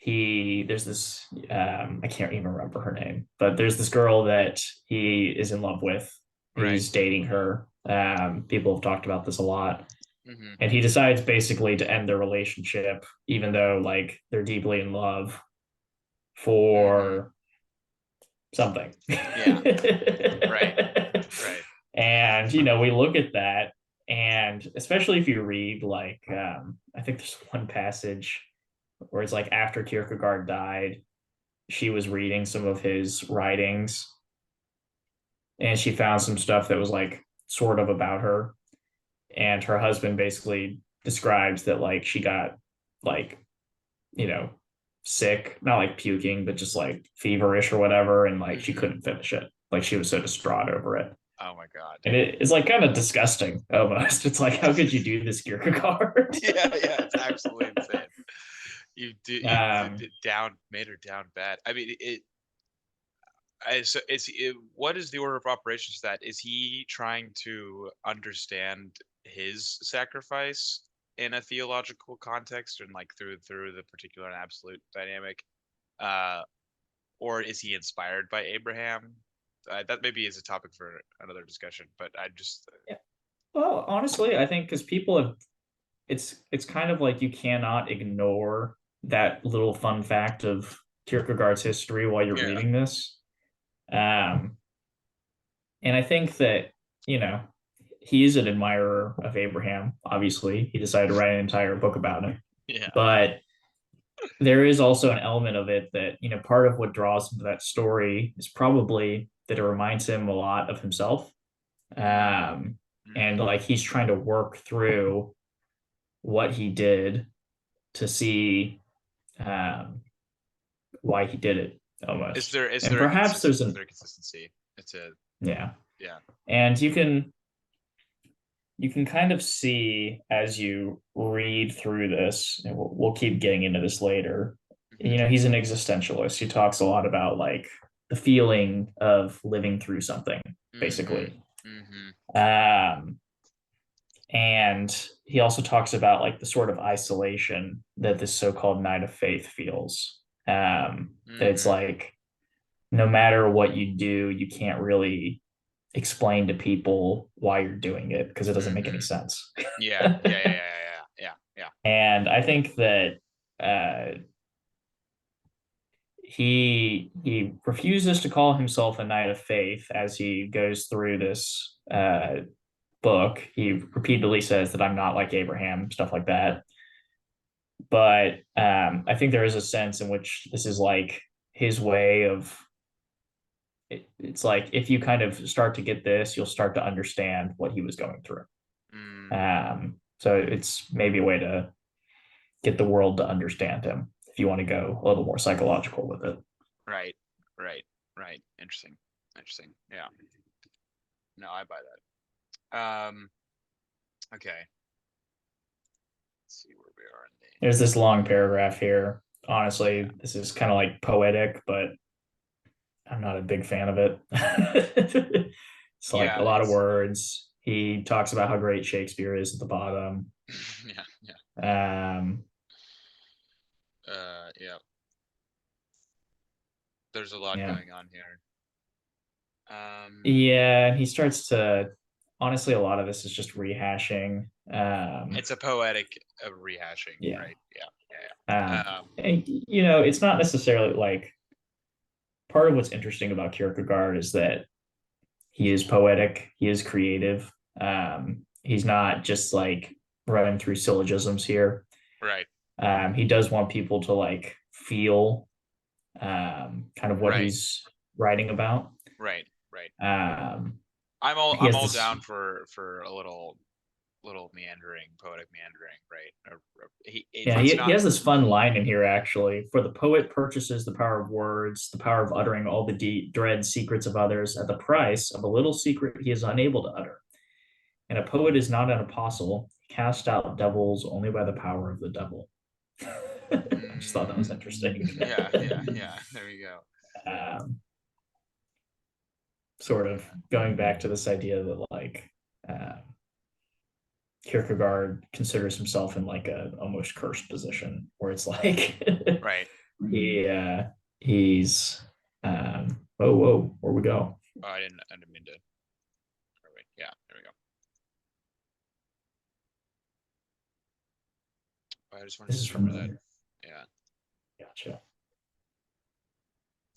there's this I can't even remember her name, but there's this girl that he is in love with. He's dating her. People have talked about this a lot. Mm-hmm. And he decides basically to end their relationship, even though like they're deeply in love for something. Yeah. Right. And we look at that, and especially if you read like I think there's one passage where it's like after Kierkegaard died, she was reading some of his writings, and she found some stuff that was like sort of about her. And her husband basically describes that like she got like, you know, sick, not like puking, but just like feverish or whatever, and like she Hmm. couldn't finish it. Like she was so distraught over it. Oh my God. And it's like kind of disgusting almost. It's like, how could you do this, Kierkegaard? Yeah, yeah, it's absolutely insane. You did down made her down bad. I mean, so what is the order of operations to that? Is he trying to understand his sacrifice in a theological context and like through the particular and absolute dynamic? Uh, or is he inspired by Abraham? That maybe is a topic for another discussion, but I just Yeah. Well, honestly, I think because people have, it's kind of like you cannot ignore that little fun fact of Kierkegaard's history while you're yeah. reading this. Um, and I think that, you know, he's an admirer of Abraham. Obviously, he decided to write an entire book about him. Yeah. But there is also an element of it that, you know, part of what draws him to that story is probably that it reminds him a lot of himself. Mm, And mm. like he's trying to work through what he did to see um, why he did it Is almost. there is And there a perhaps consist there's is an, there a consistency? It's a yeah. yeah. And you can kind of see as you read through this, and we'll keep getting into this later. Hmm. You know, he's an existentialist. He talks a lot about like the feeling of living through something, Hmm. basically. Hmm. Um, and he also talks about like the sort of isolation that this so-called knight of faith feels. That it's Hmm. like no matter what you do, you can't really explain to people why you're doing it because it doesn't make any Hmm. sense. Yeah. Yeah. Yeah. Yeah. Yeah. Yeah. And I think that uh, he refuses to call himself a knight of faith as he goes through this book. He repeatedly says that I'm not like Abraham, stuff like that. But I think there is a sense in which this is like his way of it's like if you kind of start to get this, you'll start to understand what he was going through. Yeah. Mm. So it's maybe a way to get the world to understand him if you want to go a little more psychological with it. Right. Right. Right. Interesting. Interesting. Yeah. No, I buy that. Okay. Let's see where we are in There's this long paragraph here. Honestly, this is kind of like poetic, but I'm not a big fan of it. It's the like yeah, a lot of it's words. He talks about how great Shakespeare is at the bottom. yeah, yeah. Um, Yeah. There's a lot yeah, going on here. Um, yeah. And he starts to. Honestly, a lot of this is just rehashing. it's a poetic rehashing, Yeah. right? Yeah, yeah, yeah. And, you know, it's not necessarily like part of what's interesting about Kierkegaard is that he is poetic, he is creative. He's not just like running through syllogisms here. Right, He does want people to like feel kind of what right, he's writing about. right, right. Um, he I'm has all this, down for a little meandering, poetic meandering, right? yeah, It's he not. has this fun line in here actually. For the poet purchases the power of words, the power of uttering all the dread secrets of others at the price of a little secret he is unable to utter. And a poet is not an apostle. He cast out devils only by the power of the devil. I just thought that was Mm, interesting. yeah, yeah, yeah. There you go. um, Sort of going back to this idea that like uh, Kierkegaard considers himself in like a almost cursed position where it's like Right. he he's whoa, where we go. Oh, I didn't mean to. Oh, wait. Yeah, there we go. Oh, I just wanted This to is see from where that. the Yeah, gotcha.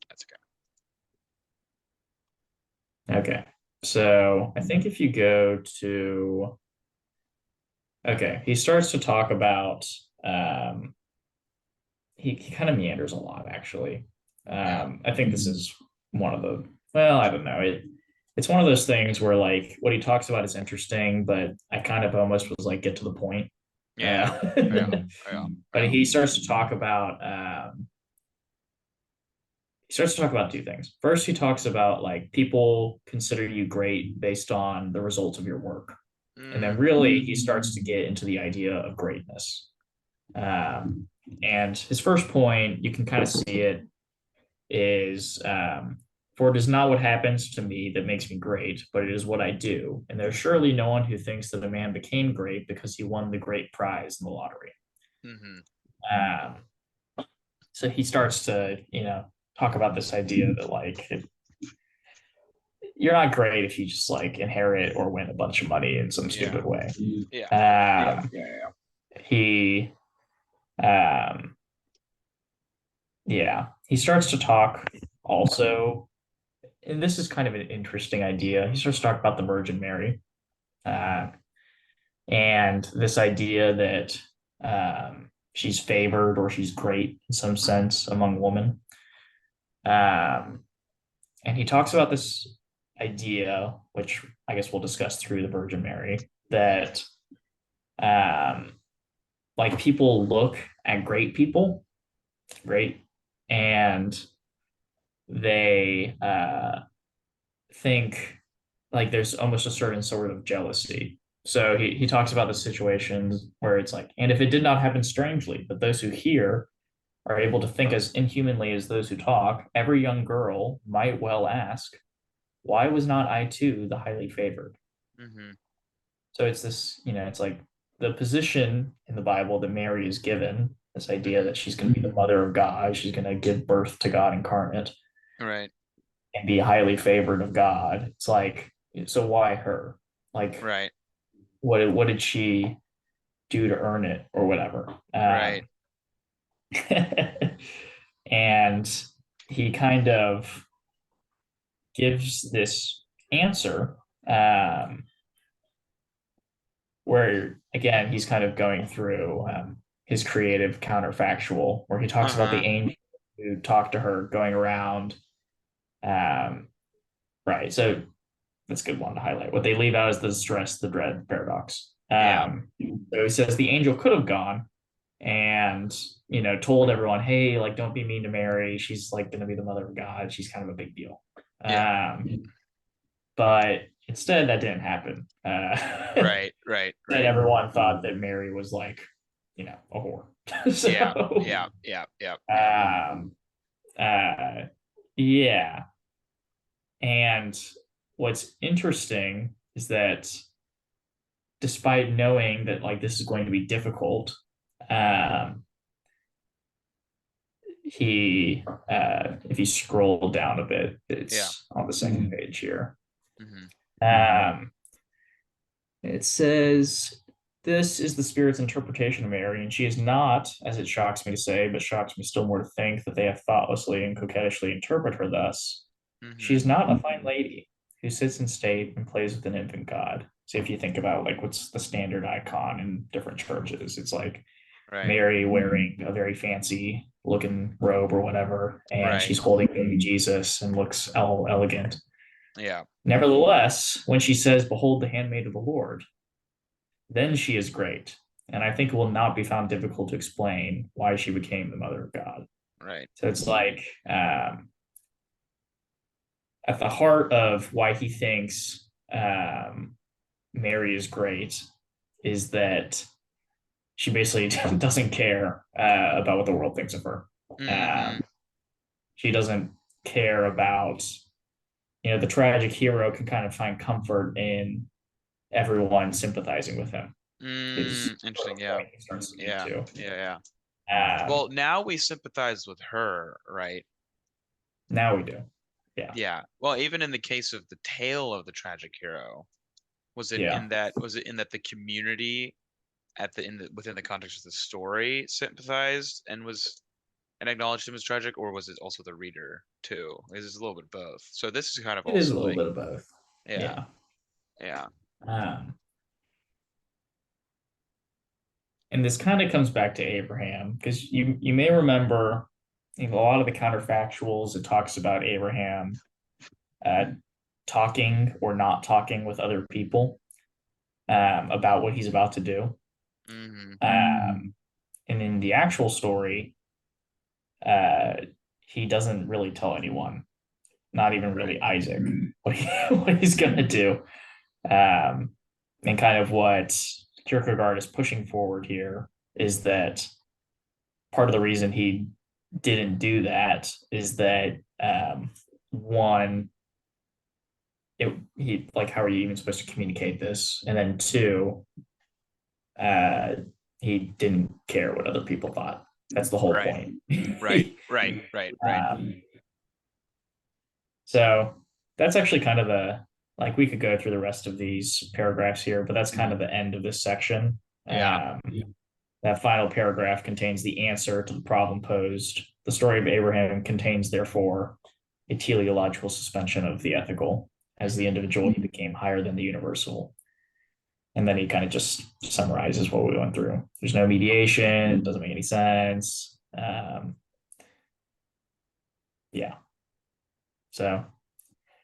that's okay. Okay, so I think if you go to okay, he starts to talk about um he kind of meanders a lot actually. Yeah. I think this is one of the, well, I don't know. It's one of those things where like what he talks about is interesting, but I kind of almost was like, get to the point. Yeah. Uh, Yeah. Yeah. but Yeah. he starts to talk about two things. First, he talks about like people consider you great based on the results of your work. And then Mm, really he starts to get into the idea of greatness. Um, and his first point, you can kind of see it, is for it is not what happens to me that makes me great, but it is what I do. And there's surely no one who thinks that a man became great because he won the great prize in the lottery. mm-hmm. Um, so he starts to, talk about this idea that like you're not great if you just like inherit or win a bunch of money in some Yeah. stupid way. Yeah. Yeah. He, um, yeah, he starts to talk also, and this is kind of an interesting idea. He starts to talk about the Virgin Mary, uh, and this idea that she's favored or she's great in some sense among women. Um, and he talks about this idea, which I guess we'll discuss through the Virgin Mary, that um, like people look at great people, great, and they think like there's almost a certain sort of jealousy. So he talks about the situations where it's like, and if it did not happen strangely, but those who hear are able to think as inhumanly as those who talk, every young girl might well ask, why was not I too the highly favored? Mm-hmm. So it's this, it's like the position in the Bible that Mary is given, this idea Mm-hmm. that she's going to be the mother of God, she's going to give birth to God incarnate Right. and be highly favored of God. It's like, so why her? Like, Right. what did she do to earn it or whatever? Right. And he kind of gives this answer where again he's kind of going through his creative counterfactual where he talks about the Uh-huh. angel who talked to her going around um, right, so that's a good one to highlight. What they leave out is the stress, the dread paradox. Yeah. So he says the angel could have gone and told everyone, hey, like don't be mean to Mary, she's like going to be the mother of God, she's kind of a big deal. Yeah. But instead that didn't happen. Right. Right. And Right. everyone thought that Mary was like, a whore. Yeah. So, Yeah. Yeah. Yeah. Yeah. um, uh, yeah. And what's interesting is that despite knowing that like this is going to be difficult, um, if you scroll down a bit, Yeah. it's on the second page here. Mm-hmm. Um, It says, this is the Spirit's interpretation of Mary, and she is not, as it shocks me to say, but shocks me still more to think that they have thoughtlessly and coquettishly interpret her thus. She Mm-hmm. is not a fine lady who sits in state and plays with an infant God. So if you think about like what's the standard icon in different churches, it's like Right. Mary wearing a very fancy looking robe or whatever, and Right. she's holding baby Jesus and looks all elegant. Yeah. Nevertheless, when she says, behold the handmaid of the Lord, then she is great. And I think it will not be found difficult to explain why she became the mother of God. Right. So it's like at the heart of why he thinks Mary is great is that she basically doesn't care about what the world thinks of her. Mm-hmm. Um, she doesn't care about, the tragic hero can kind of find comfort in everyone sympathizing with him. Is sort of Interesting. the Yeah. point he starts to get Yeah. to. Yeah. Yeah. Um, Well, now we sympathize with her, right? Now we do. Yeah. Yeah. Well, even in the case of the tale of the tragic hero, Yeah. was it in that the community within the context of the story sympathized and was and acknowledged him as tragic, or was it also the reader too? Is a little bit of both. So this is kind of It is a also little like, bit of both. yeah, Yeah. yeah. Um, and this kind of comes back to Abraham because you may remember a lot of the counterfactuals, it talks about Abraham uh, talking or not talking with other people about what he's about to do. Hmm. And in the actual story, uh, he doesn't really tell anyone, not even really Isaac, what he's going to do. Um, and kind of what Kierkegaard is pushing forward here is that part of the reason he didn't do that is that one, he like how are you even supposed to communicate this? And then two, uh, he didn't care what other people thought. That's the whole Right. point. Right. Right. Right. Right. um, so that's actually kind of the like we could go through the rest of these paragraphs here, but that's kind of the end of this section. Yeah. That final paragraph contains the answer to the problem posed. The story of Abraham contains, therefore, a teleological suspension of the ethical. As the Hmm. individual, he became higher than the universal. And then he kind of just summarizes what we went through. There's no mediation, it doesn't make any sense. Yeah. So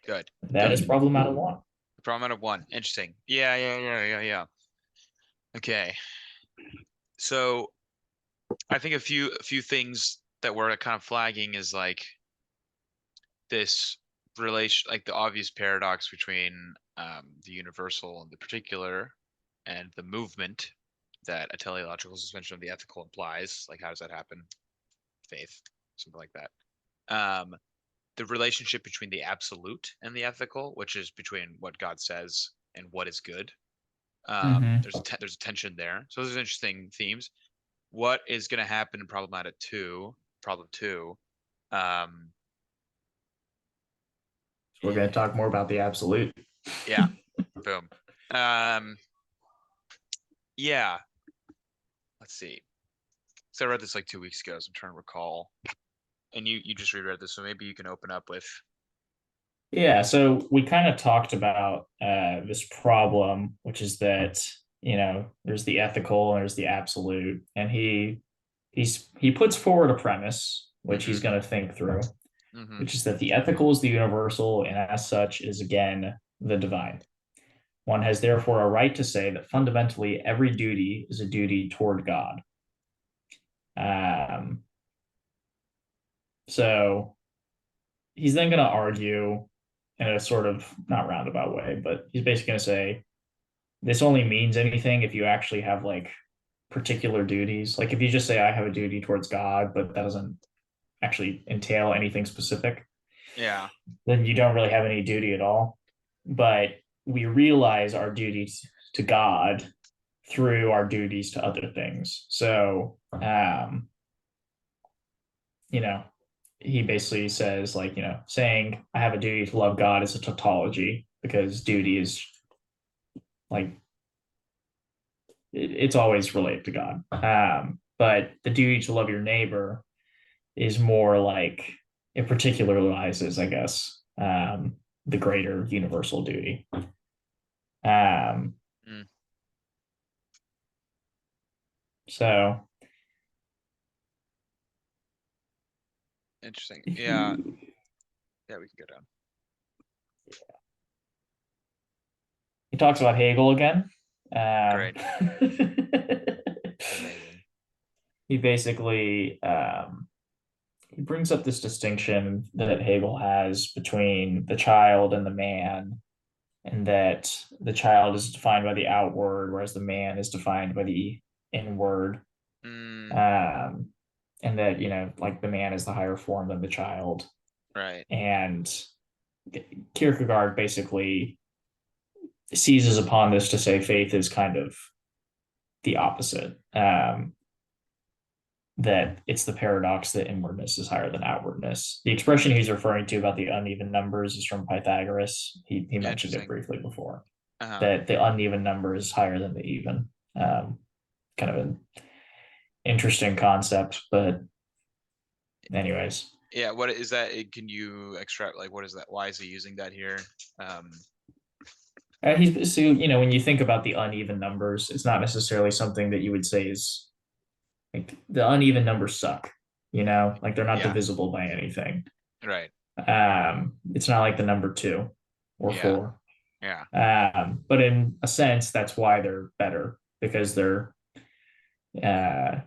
Good. that is Good. Problematta 1. Problem out of one. Interesting. Yeah. Yeah. Yeah. Yeah. Yeah. Okay. So I think a few things that we're kind of flagging is like this relation, like the obvious paradox between the universal and the particular, and the movement that a teleological suspension of the ethical implies. Like, how does that happen? Faith, something like that. Um, the relationship between the absolute and the ethical, which is between what God says and what is good. Mm-hmm. There's a tension there. So those are interesting themes. What is going to happen in Problematta 2? Problem 2. Um, So we're going to talk more about the absolute. yeah, boom. Um, yeah, let's see. So I read this like 2 weeks ago, so I'm trying to recall. And you just reread this, so maybe you can open up with. Yeah, so we kind of talked about this problem, which is that there's the ethical and there's the absolute, and he puts forward a premise which he's Mm-hmm. going to think through, Mm-hmm. which is that the ethical is the universal, and as such is again the divine. One has therefore a right to say that fundamentally every duty is a duty toward God. Um, so he's then going to argue in a sort of not roundabout way, but he's basically going to say this only means anything if you actually have like particular duties. Like if you just say I have a duty towards God, but that doesn't actually entail anything specific, Yeah. then you don't really have any duty at all. But we realize our duties to God through our duties to other things. So, you know, he basically says like, saying I have a duty to love God is a tautology because duty is like it's always related to God. But the duty to love your neighbor is more like it particularizes, I guess, the greater universal duty. Um, Mm, so interesting. Yeah. Yeah, we can go down. he talks about Hegel again. Great. Amazing. He basically he brings up this distinction that Hegel has between the child and the man, and that the child is defined by the outward, whereas the man is defined by the inward. Mm, Um, and that, like the man is the higher form than the child. right. And Kierkegaard basically seizes upon this to say faith is kind of the opposite. That it's the paradox that inwardness is higher than outwardness. The expression he's referring to about the uneven numbers is from Pythagoras. He mentioned it Interesting. briefly before. Uh-huh. That the uneven number is higher than the even. Kind of an interesting concept, but anyways. Yeah, what is that? Can you extract, like, what is that? Why is he using that here? Um, He's so when you think about the uneven numbers, it's not necessarily something that you would say is like the uneven numbers suck. like they're not Yeah. divisible by anything. Right. It's not like the number two or Yeah. four. Yeah. But in a sense, that's why they're better because they're uh,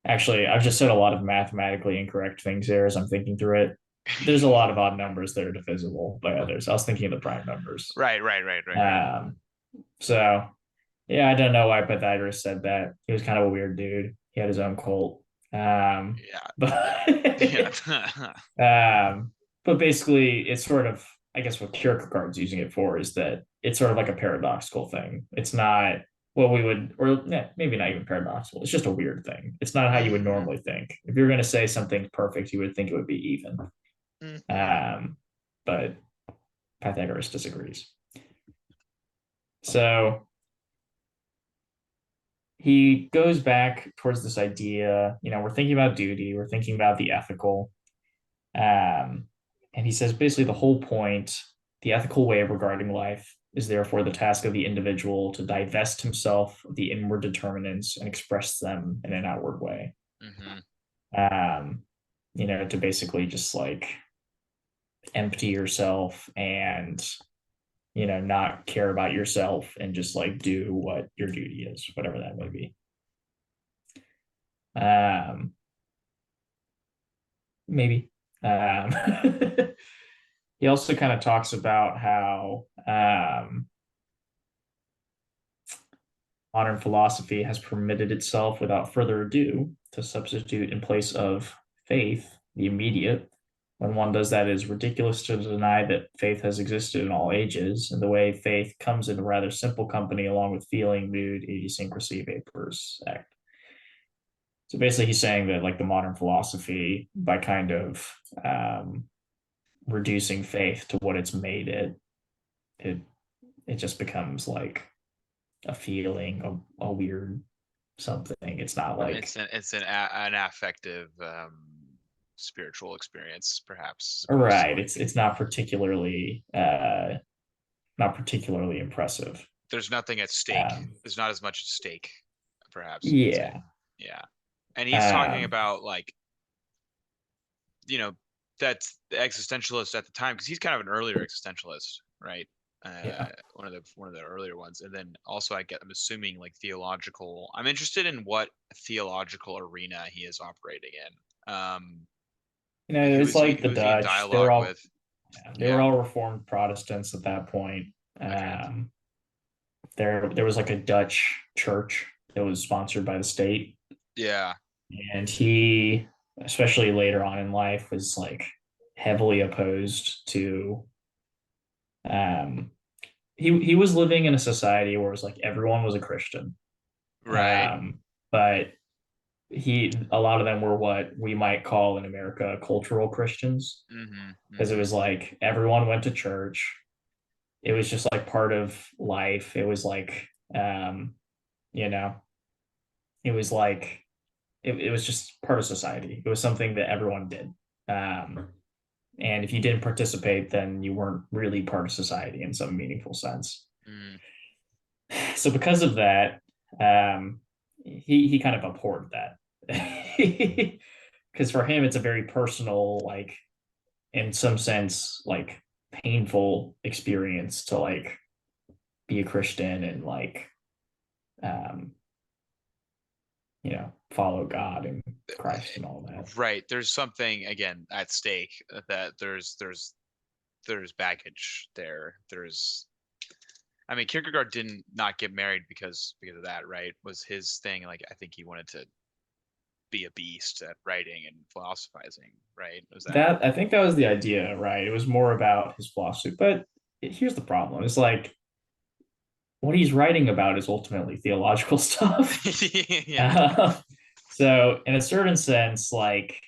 actually, I've just said a lot of mathematically incorrect things here as I'm thinking through it. There's a lot of odd numbers that are divisible by others. I was thinking of the prime numbers. Right. Right. Right. Right. Right. Um, so yeah, I don't know why Pythagoras said that. He was kind of a weird dude. He had his own cult. Yeah. But Yeah. um, but basically, it's sort of, I guess, what Kierkegaard's using it for is that it's sort of like a paradoxical thing. It's not what we would, or yeah, maybe not even paradoxical. It's just a weird thing. It's not how you would Hmm. normally think. If you're going to say something's perfect, you would think it would be even. Hmm. Um, but Pythagoras disagrees. So he goes back towards this idea, we're thinking about duty, we're thinking about the ethical. Um, and he says basically the whole point, the ethical way of regarding life is therefore the task of the individual to divest himself of the inward determinants and express them in an outward way. Hmm. Um, to basically just like empty yourself and, not care about yourself and just like do what your duty is, whatever that may be. Um, maybe. Um, he also kind of talks about how modern philosophy has permitted itself without further ado to substitute in place of faith the immediate. When one does that, it is ridiculous to deny that faith has existed in all ages, and the way faith comes in a rather simple company along with feeling, mood, idiosyncrasy, vapors, act. So basically, he's saying that like the modern philosophy, by kind of reducing faith to what it's made it it just becomes like a feeling, a weird something. It's not I mean, like an affective, spiritual experience, perhaps, as opposed to right. like It's not particularly impressive. there's nothing at stake. Um, There's not as much at stake, perhaps you could say. yeah. Yeah. And he's talking Um, about like, you know, that's the existentialist at the time because he's kind of an earlier existentialist, right? yeah. One of the earlier ones, and then also I'm assuming like theological. I'm interested in what theological arena he is operating in. It's like the Who is he in Dutch. They were dialogue all with? they were Yeah. all Reformed Protestants at that point. Okay. There was like a Dutch church that was sponsored by the state, Yeah. and he, especially later on in life, was like heavily opposed to. Um, he was living in a society where it was like everyone was a Christian, Right. but a lot of them were what we might call in America cultural Christians Mm-hmm. because it Mm-hmm. was like everyone went to church. It was just like part of life. It was like you know, it was like it was just part of society. It was something that everyone did. Um, and if you didn't participate, then you weren't really part of society in some meaningful sense. Mm. So because of that, he kind of abhorred that. Because for him, it's a very personal, like in some sense, like painful experience to like be a Christian and like um, follow God and Christ and all that. Right. There's something again at stake that there's baggage there. I mean, Kierkegaard didn't not get married because of that, right? Was his thing like I think he wanted to be a beast at writing and philosophizing, right? Was that That I think that was the idea, right? It was more about his philosophy, but here's the problem: it's like what he's writing about is ultimately theological stuff. yeah. Uh, so, in a certain sense, like,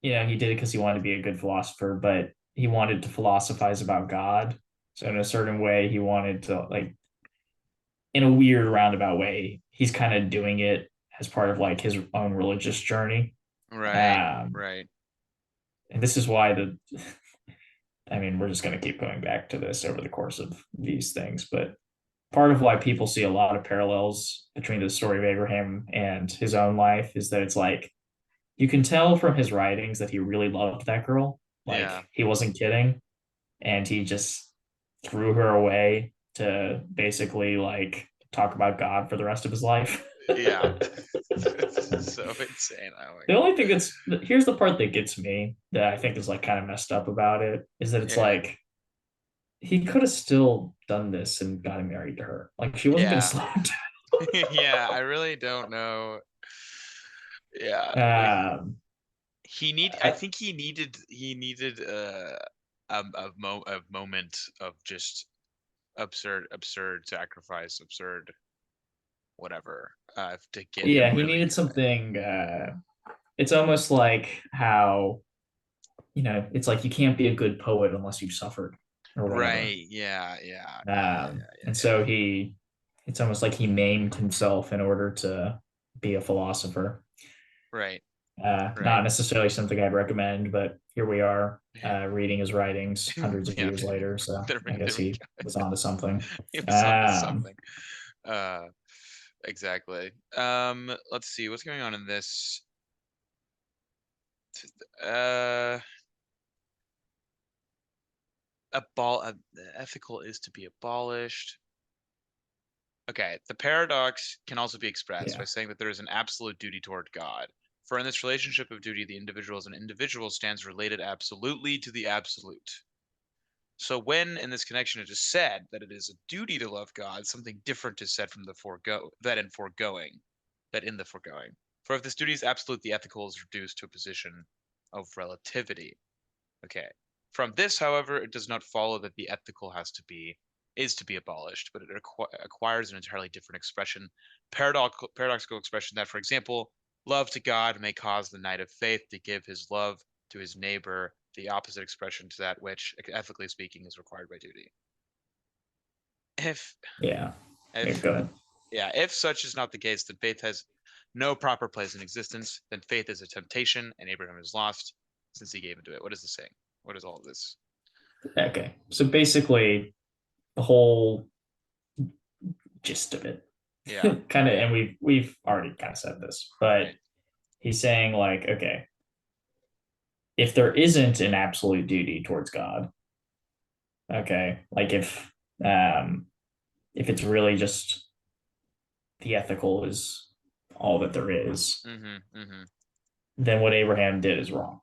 he did it because he wanted to be a good philosopher, but he wanted to philosophize about God. So, in a certain way, he wanted to, like, in a weird roundabout way, he's kind of doing it as part of like his own religious journey. Right. Um, Right. and this is why I mean, we're just going to keep going back to this over the course of these things, but part of why people see a lot of parallels between the story of Abraham and his own life is that it's like you can tell from his writings that he really loved that girl. Yeah. Like he wasn't kidding, and he just threw her away to basically like talk about God for the rest of his life. Yeah. This is so insane. Oh my The god. only thing that's here's the part that gets me that I think is like kind of messed up about it is that it's Yeah. like he could have still done this and gotten married to her. Like she wasn't going to Yeah. slow him Yeah, I really don't know. Yeah, like down. I Uh, think he needed a moment of just absurd sacrifice, absurd whatever, to get yeah, him he really needed going. something. It's almost like how it's like you can't be a good poet unless you've suffered or whatever. Right. Yeah, yeah, yeah, And yeah, so it's almost like he maimed himself in order to be a philosopher. yeah. Right, Not right. necessarily something I'd recommend, but here we are Yeah. reading his writings hundreds of Yeah, years later. So I there guess we he go. was onto something. He was onto Um, something. Uh, exactly. Let's see what's going on in this. Uh, ethical is to be abolished. Okay, the paradox can also be expressed by yeah, saying that there is an absolute duty toward God. For in this relationship of duty, the individual as an individual stands related absolutely to the absolute. So when in this connection it is said that it is a duty to love God, something different is said from the that in the foregoing. For if this duty is absolute, the ethical is reduced to a position of relativity. Okay. From this, however, it does not follow that the ethical is to be abolished, but it acquires an entirely different expression, paradoxical expression that, for example, love to God may cause the knight of faith to give his love to his neighbor, the opposite expression to that which, ethically speaking, is required by duty. If yeah, yeah. if Good. yeah, if such is not the case, then faith has no proper place in existence. Then faith is a temptation, and Abraham is lost since he gave into it. What is this saying? What is all of this? Okay, so basically the whole gist of it, Yeah. kind of, and we've already kind of said this, but Right. he's saying like, okay, if there isn't an absolute duty towards God, okay, like if it's really just the ethical is all that there is, Mm-hmm. Mm-hmm. then what Abraham did is wrong.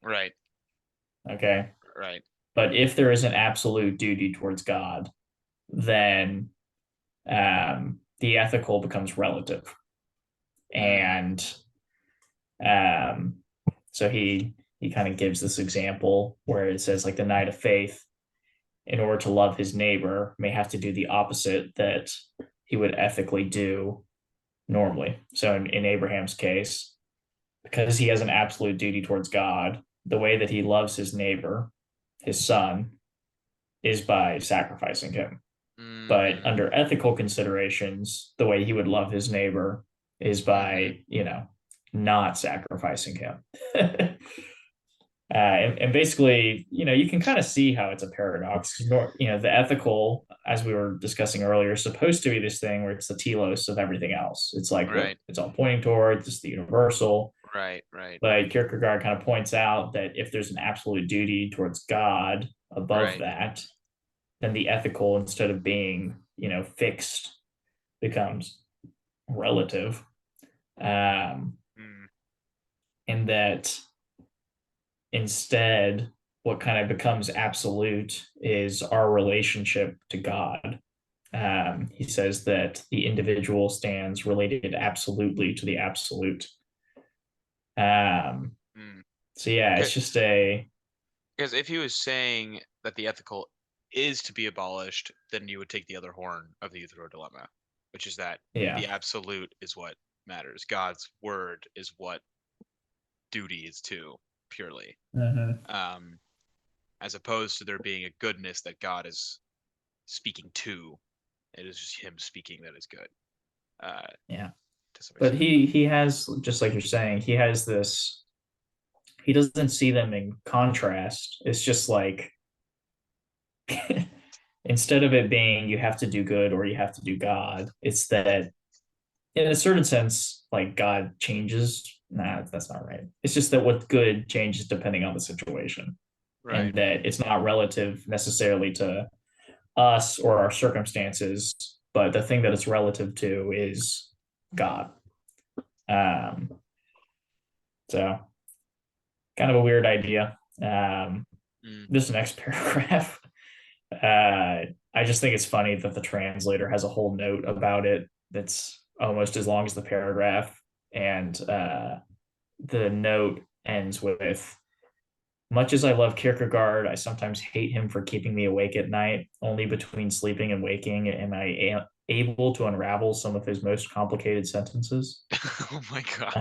Right. Okay. Right. But if there is an absolute duty towards God, then the ethical becomes relative. Mm. And um, so he kind of gives this example where it says like the knight of faith, in order to love his neighbor, may have to do the opposite that he would ethically do normally. So in Abraham's case, because he has an absolute duty towards God, the way that he loves his neighbor, his son, is by sacrificing him. But Mm-hmm. under ethical considerations, the way he would love his neighbor is Mm-hmm. by, not sacrificing him. And basically, you can kind of see how it's a paradox. The ethical, as we were discussing earlier, is supposed to be this thing where it's the telos of everything else. It's like what Right. it's all pointing towards, it's the universal. Right. Right. But Kierkegaard kind of points out that if there's an absolute duty towards God above Right. that, then the ethical, instead of being, fixed, becomes relative. Um, Mm. and that instead, what kind of becomes absolute is our relationship to God. He says that the individual stands related absolutely to the absolute. Um, Mm. so yeah, it's just a Because if he was saying that the ethical is to be abolished, then you would take the other horn of the Euthyro dilemma, which is that yeah. the absolute is what matters. God's word is what duty is to purely, Mhm. um, as opposed to there being a goodness that God is speaking to. It is just Him speaking that is good, uh, Yeah. to some But extent. he has, just like you're saying, he has this. He doesn't see them in contrast. It's just like instead of it being you have to do good or you have to do God, it's that in a certain sense, like God changes nah, that's not right. It's just that what's good changes depending on the situation, and Right. that it's not relative necessarily to us or our circumstances, but the thing that it's relative to is God. Um, so kind of a weird idea. Mm. This next paragraph, I just think it's funny that the translator has a whole note about it that's almost as long as the paragraph, and the note ends with, much as I love Kierkegaard, I sometimes hate him for keeping me awake at night. Only between sleeping and waking am I able to unravel some of his most complicated sentences. Oh my God.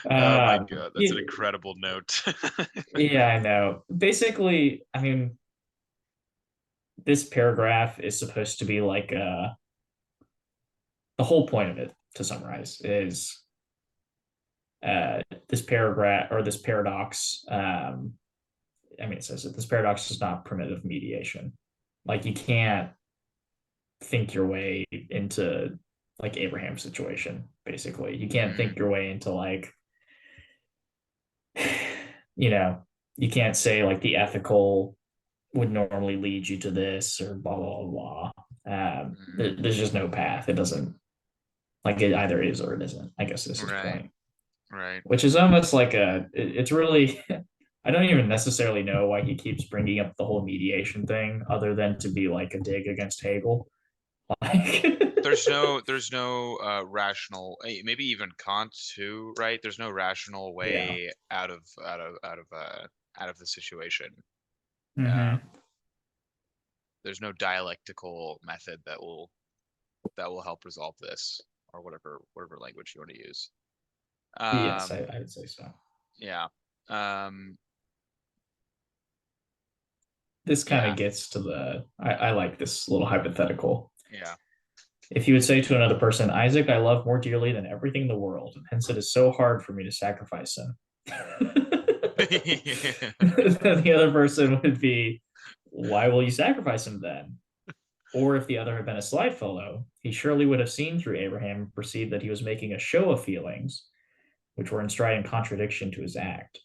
uh, Oh my God. That's an yeah, incredible note. yeah, I know. Basically, I mean, this paragraph is supposed to be like the whole point of it, to summarize, is this paragraph or this paradox. I mean, it says that this paradox is not primitive mediation. Like you can't think your way into like Abraham's situation, basically. You can't Mm. think your way into like, you know, you can't say like the ethical would normally lead you to this or blah, blah, blah. Mm. There's just no path. It doesn't, like it either is or it isn't. I guess this is the Right. point, Right. which is almost like it's really, I don't even necessarily know why he keeps bringing up the whole mediation thing other than to be like a dig against Hegel. Like, There's no rational, maybe even Kant too, right? There's no rational yeah. way out of the situation. Mm-hmm. Um, there's no dialectical method that will help resolve this, or whatever language you want to use. Yes, Um, I would say so. yeah. Um, This kind yeah. of gets to I like this little hypothetical. Yeah. If you would say to another person, Isaac, I love more dearly than everything in the world, and hence it is so hard for me to sacrifice him. The other person would be, why will you sacrifice him then? Or if the other had been a sly fellow, he surely would have seen through Abraham and perceived that he was making a show of feelings, which were in striding contradiction to his act.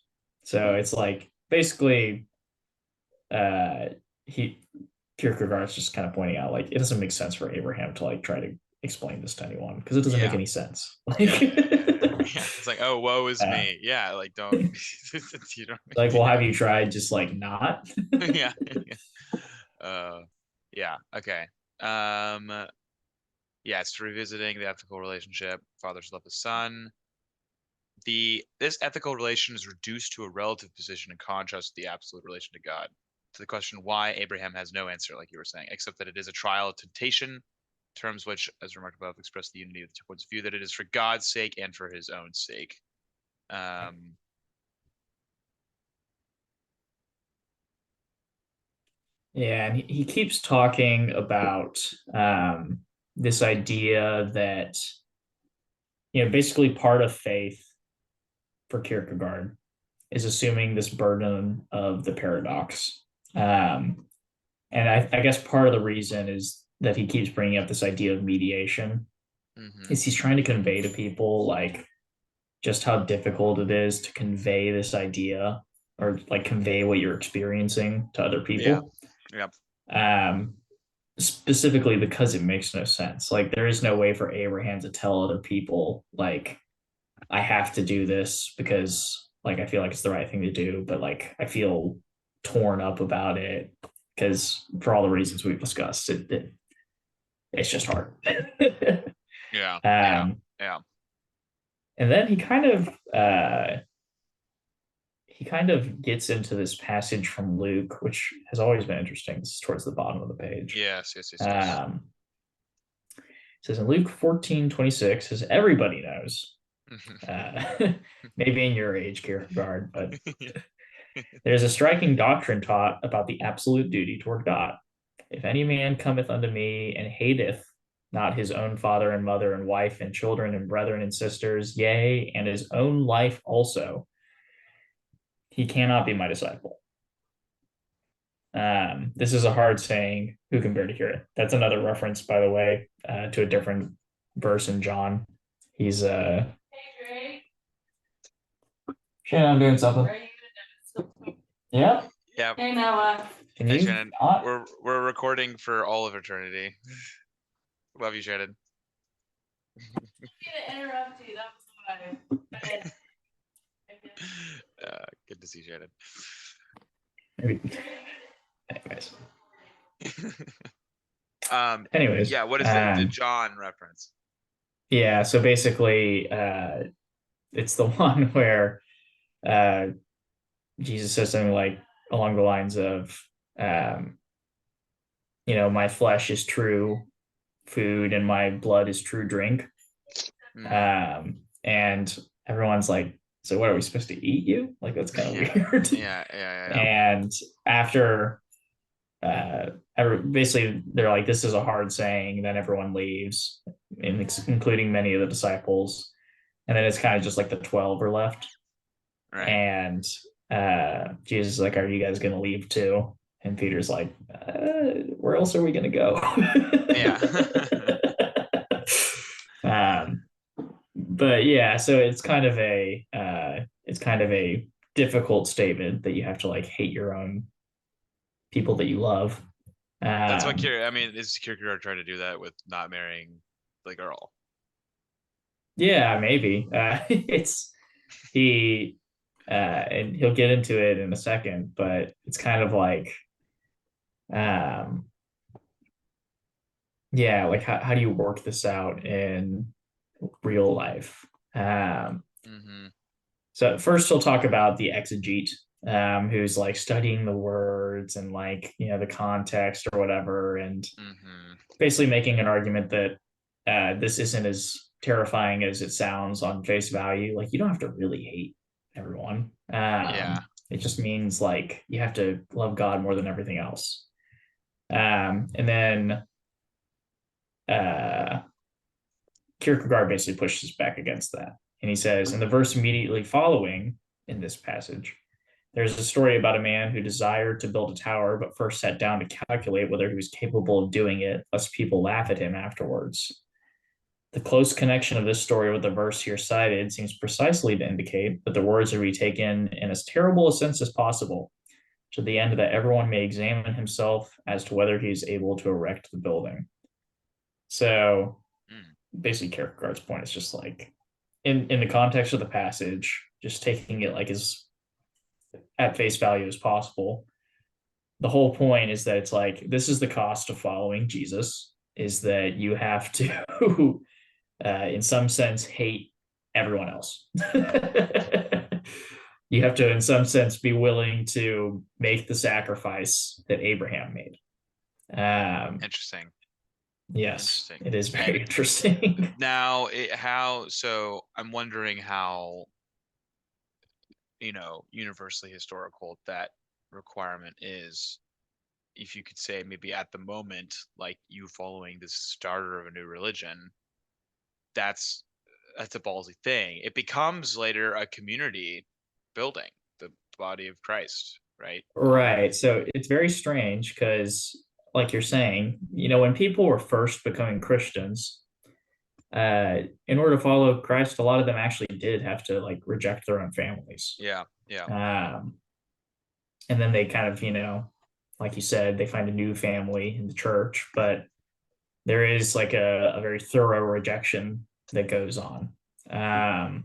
So Mm. it's like basically uh he Kierkegaard's just kind of pointing out like it doesn't make sense for Abraham to like try to explain this to anyone because it doesn't make Yeah. any sense. Yeah. Like, Yeah. Yeah. Yeah. It's like, oh, woe is uh, me. Yeah. Like, don't. You don't. like, well, have you tried just like not? Yeah. Yeah. Uh, yeah. Okay. Um, yeah, it's revisiting the ethical relationship. Fathers love the son. This ethical relation is reduced to a relative position in contrast to the absolute relation to God. To the question why Abraham has no answer, like you were saying, except that it is a trial of temptation, terms which, as remarked above, express the unity of the two points of view, that it is for God's sake and for his own sake. Um, Yeah, and he keeps talking about this idea that basically part of faith for Kierkegaard is assuming this burden of the paradox. Um, and I guess part of the reason is that he keeps bringing up this idea of mediation mhm. is he's trying to convey to people like just how difficult it is to convey this idea or like convey what you're experiencing to other Yeah. people. Yeah. Um, Specifically because it makes no sense. Like there is no way for Abraham to tell other people like I have to do this because like I feel like it's the right thing to do, but like I feel torn up about it because for all the reasons we've discussed, it's just hard. Yeah. Yeah. um, Yeah. and then he kind of gets into this passage from Luke, which has always been interesting. This is towards the bottom of the page. Yes. Yes. Yes. Yes. Um, it says in Luke 14:26, as everybody knows, uh, maybe in your age, Kierkegaard, but there's a striking doctrine taught about the absolute duty toward God. If any man cometh unto me and hateth not his own father and mother and wife and children and brethren and sisters, yea, and his own life also, he cannot be my disciple. This is a hard saying. Who can bear to hear it? That's another reference, by the way, to a different verse in John. He's Shannon, I'm doing something. Yeah. Yeah. Hey Noah. Can Hey you Shannon. not? We're recording for all of eternity. Love you, Shannon. To interrupt you. That was why. Good to see Shannon. Maybe. Anyways. Anyways, yeah, what is the John reference? Yeah, so basically it's the one where uh Jesus says something like along the lines of um my flesh is true food and my blood is true drink. And everyone's like, so what, are we supposed to eat you? Like, that's kind of weird. Yeah. And after basically they're like, this is a hard saying, then everyone leaves, including many of the disciples, and then it's kind of just like the 12 are left. Right. And Jesus is like, are you guys gonna leave too? And Peter's like, where else are we gonna go? Yeah. But yeah, so it's kind of a difficult statement that you have to like hate your own people that you love. That's what is Kierkegaard trying to do that with not marrying the girl? Yeah, maybe. It's he and he'll get into it in a second, but it's kind of like yeah, like how do you work this out in real life? So first he'll talk about the exegete, who's like studying the words and like the context or whatever, and basically making an argument that this isn't as terrifying as it sounds on face value. Like you don't have to really hate everyone. It just means like you have to love God more than everything else. And then Kierkegaard basically pushes back against that. And he says, in the verse immediately following in this passage, there's a story about a man who desired to build a tower, but first sat down to calculate whether he was capable of doing it, lest people laugh at him afterwards. The close connection of this story with the verse here cited seems precisely to indicate that the words are to be taken in as terrible a sense as possible, to the end that everyone may examine himself as to whether he is able to erect the building. So basically Kierkegaard's point is just like in the context of the passage, just taking it like as at face value as possible. The whole point is that it's like this is the cost of following Jesus, is that you have to in some sense hate everyone else. You have to in some sense be willing to make the sacrifice that Abraham made. Interesting. Yes, it is very interesting. Now, so I'm wondering how, universally historical that requirement is. If you could say maybe at the moment, like you following the starter of a new religion, that's a ballsy thing. It becomes later a community building, the body of Christ, right? Right. So it's very strange because, like you're saying, when people were first becoming Christians, in order to follow Christ, a lot of them actually did have to like reject their own families. Yeah. And then they kind of, like you said, they find a new family in the church, but there is like a very thorough rejection that goes on. And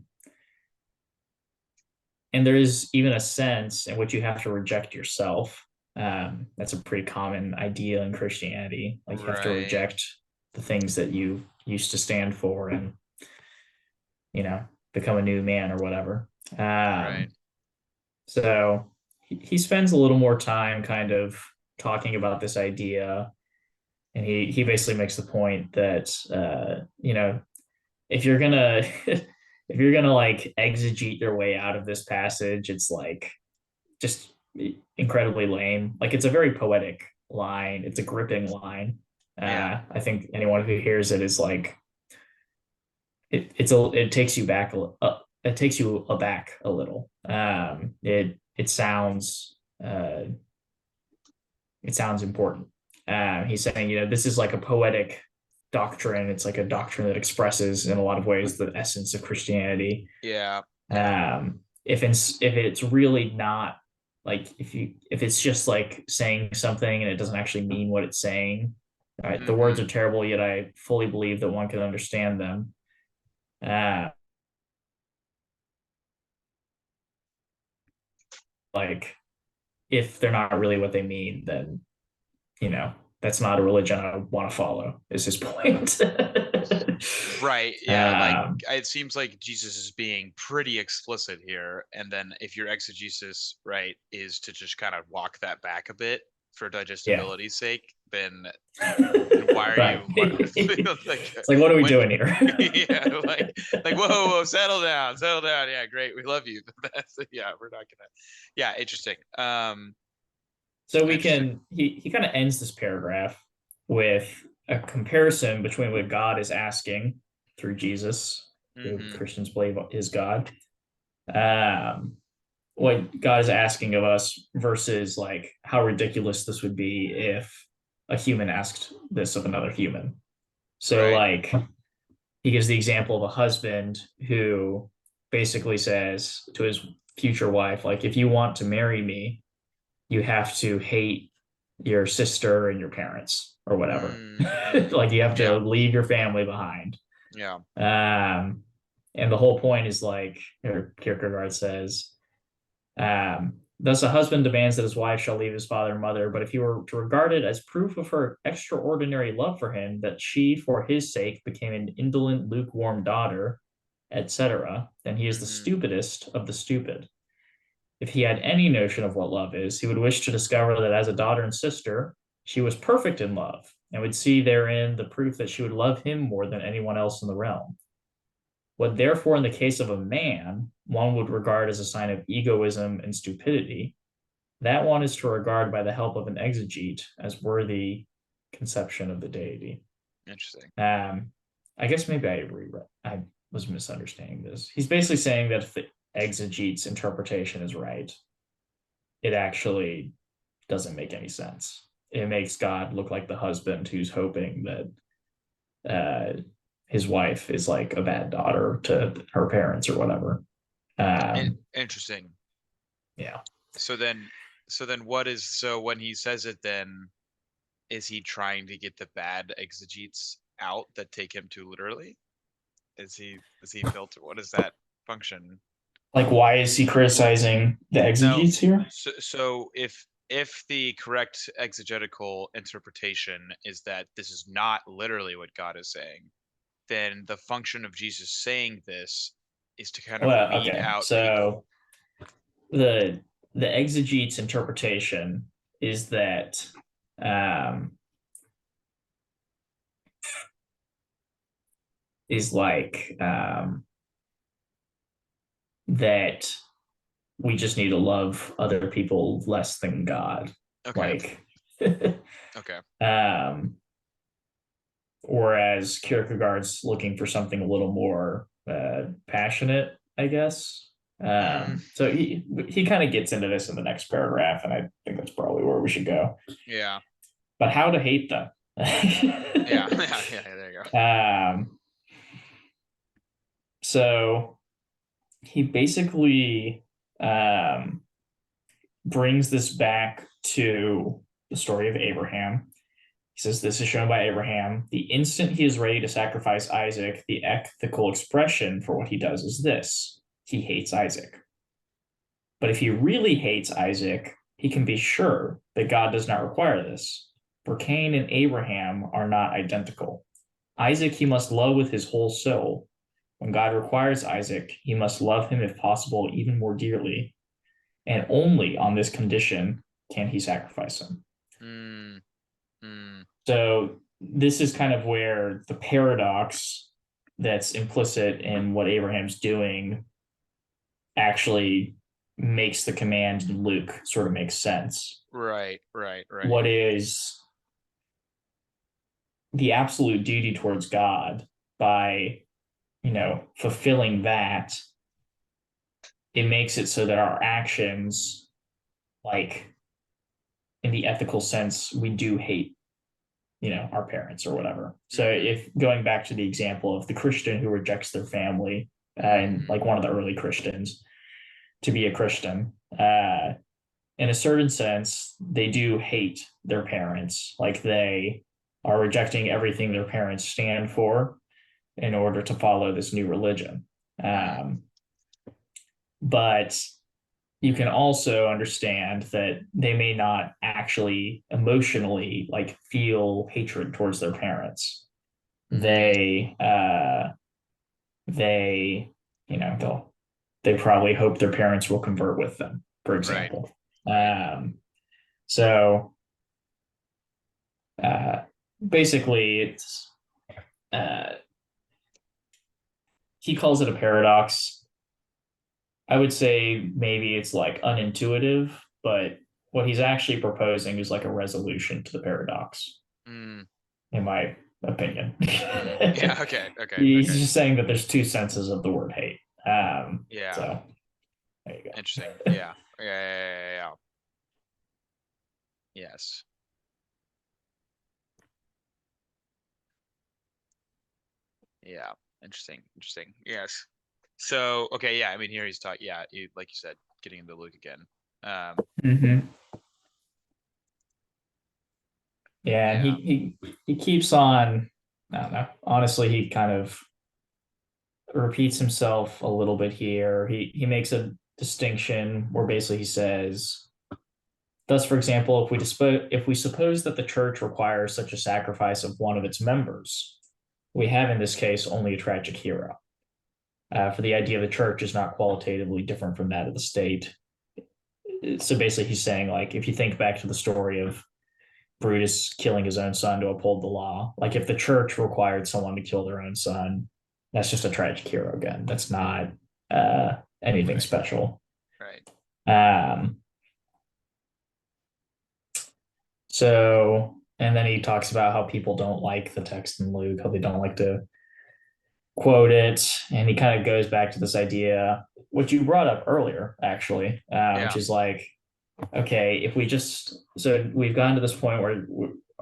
there is even a sense in which you have to reject yourself. That's a pretty common idea in Christianity. Like you have to reject the things that you used to stand for and, become a new man or whatever. So he spends a little more time kind of talking about this idea. And he basically makes the point that, if you're gonna if you're gonna like exegete your way out of this passage, it's like just incredibly lame. Like it's a very poetic line. It's a gripping line. I think anyone who hears it is like it takes you back it takes you aback a little. It sounds important. He's saying, this is like a poetic doctrine. It's like a doctrine that expresses in a lot of ways the essence of Christianity. Yeah. If it's really not like if it's just like saying something and it doesn't actually mean what it's saying, right? The words are terrible, yet I fully believe that one can understand them. Like if they're not really what they mean, then that's not a religion I want to follow. Is his point? Right. Yeah. Like Um, it seems like Jesus is being pretty explicit here. And then if your exegesis, right, is to just kind of walk that back a bit for yeah. digestibility's sake, then why are Right. you what like It's like, what are we when doing here? yeah, like whoa, settle down. Yeah, great. We love you. That's yeah, we're not gonna yeah, interesting. So Interesting. he kind of ends this paragraph with a comparison between what God is asking through Jesus, who Mm-hmm. Christians believe is God, um, what God is asking of us versus like how ridiculous this would be if a human asked this of another human. So Right. like he gives the example of a husband who basically says to his future wife, like, if you want to marry me, you have to hate your sister and your parents or whatever. Mm-hmm. Like you have to Yeah. leave your family behind. Yeah. And the whole point is like, or Kierkegaard says, thus a husband demands that his wife shall leave his father and mother, but if he were to regard it as proof of her extraordinary love for him, that she for his sake became an indolent, lukewarm daughter, etc., then he is the Mm-hmm. stupidest of the stupid. If he had any notion of what love is, he would wish to discover that as a daughter and sister, she was perfect in love, and would see therein the proof that she would love him more than anyone else in the realm. What therefore in the case of a man, one would regard as a sign of egoism and stupidity, that one is to regard by the help of an exegete as worthy conception of the deity. Interesting. I guess maybe I was misunderstanding this. He's basically saying that if the exegete's interpretation is right, it actually doesn't make any sense. It makes God look like the husband who's hoping that his wife is like a bad daughter to her parents or whatever. Interesting. Yeah. So then so when he says it, then is he trying to get the bad exegetes out that take him too literally? Is he filter? What is that function? Like, why is he criticizing the No. exegetes here? So if the correct exegetical interpretation is that this is not literally what God is saying, then the function of Jesus saying this is to kind of Well, weed okay. out people. So the exegete's interpretation is that um, is like that we just need to love other people less than God. Okay. Like, Okay. Whereas Kierkegaard's looking for something a little more passionate, I guess. So he kind of gets into this in the next paragraph, and I think that's probably where we should go. Yeah. But how to hate them? Yeah. Yeah. There you go. So he basically brings this back to the story of Abraham. He says this is shown by Abraham. The instant he is ready to sacrifice Isaac, the ethical expression for what he does is this: he hates Isaac. But if he really hates Isaac, he can be sure that God does not require this, for Cain and Abraham are not identical. Isaac he must love with his whole soul. When God requires Isaac, he must love him if possible even more dearly, and only on this condition can he sacrifice him. So this is kind of where the paradox that's implicit in what Abraham's doing actually makes the command in Luke sort of make sense. Right. What is the absolute duty towards God by, fulfilling that, it makes it so that our actions, like in the ethical sense, we do hate, our parents or whatever. So if going back to the example of the Christian who rejects their family, and like one of the early Christians to be a Christian, in a certain sense, they do hate their parents. Like they are rejecting everything their parents stand for in order to follow this new religion. But you can also understand that they may not actually emotionally like feel hatred towards their parents. They they probably hope their parents will convert with them, for example. So basically it's he calls it a paradox. I would say maybe it's like unintuitive, but what he's actually proposing is like a resolution to the paradox, in my opinion. Yeah. Okay. He's just saying that there's two senses of the word hate. Yeah. So there you go. Interesting. Yeah. Yeah. Yes. Yeah. Interesting. Yes. So, okay. Yeah. I mean, here he's talking. Yeah. Like you said, getting into Luke again. Yeah, and he keeps on. I don't know. Honestly, he kind of repeats himself a little bit here. He makes a distinction where basically he says, thus, for example, if we suppose that the church requires such a sacrifice of one of its members, we have in this case only a tragic hero. For the idea of the church is not qualitatively different from that of the state. So basically, he's saying, like, if you think back to the story of Brutus killing his own son to uphold the law, like if the church required someone to kill their own son, that's just a tragic hero again. That's not anything special. Right. So, and then he talks about how people don't like the text in Luke, how they don't like to quote it. And he kind of goes back to this idea, which you brought up earlier, actually, which is like, okay, if we just, so we've gotten to this point where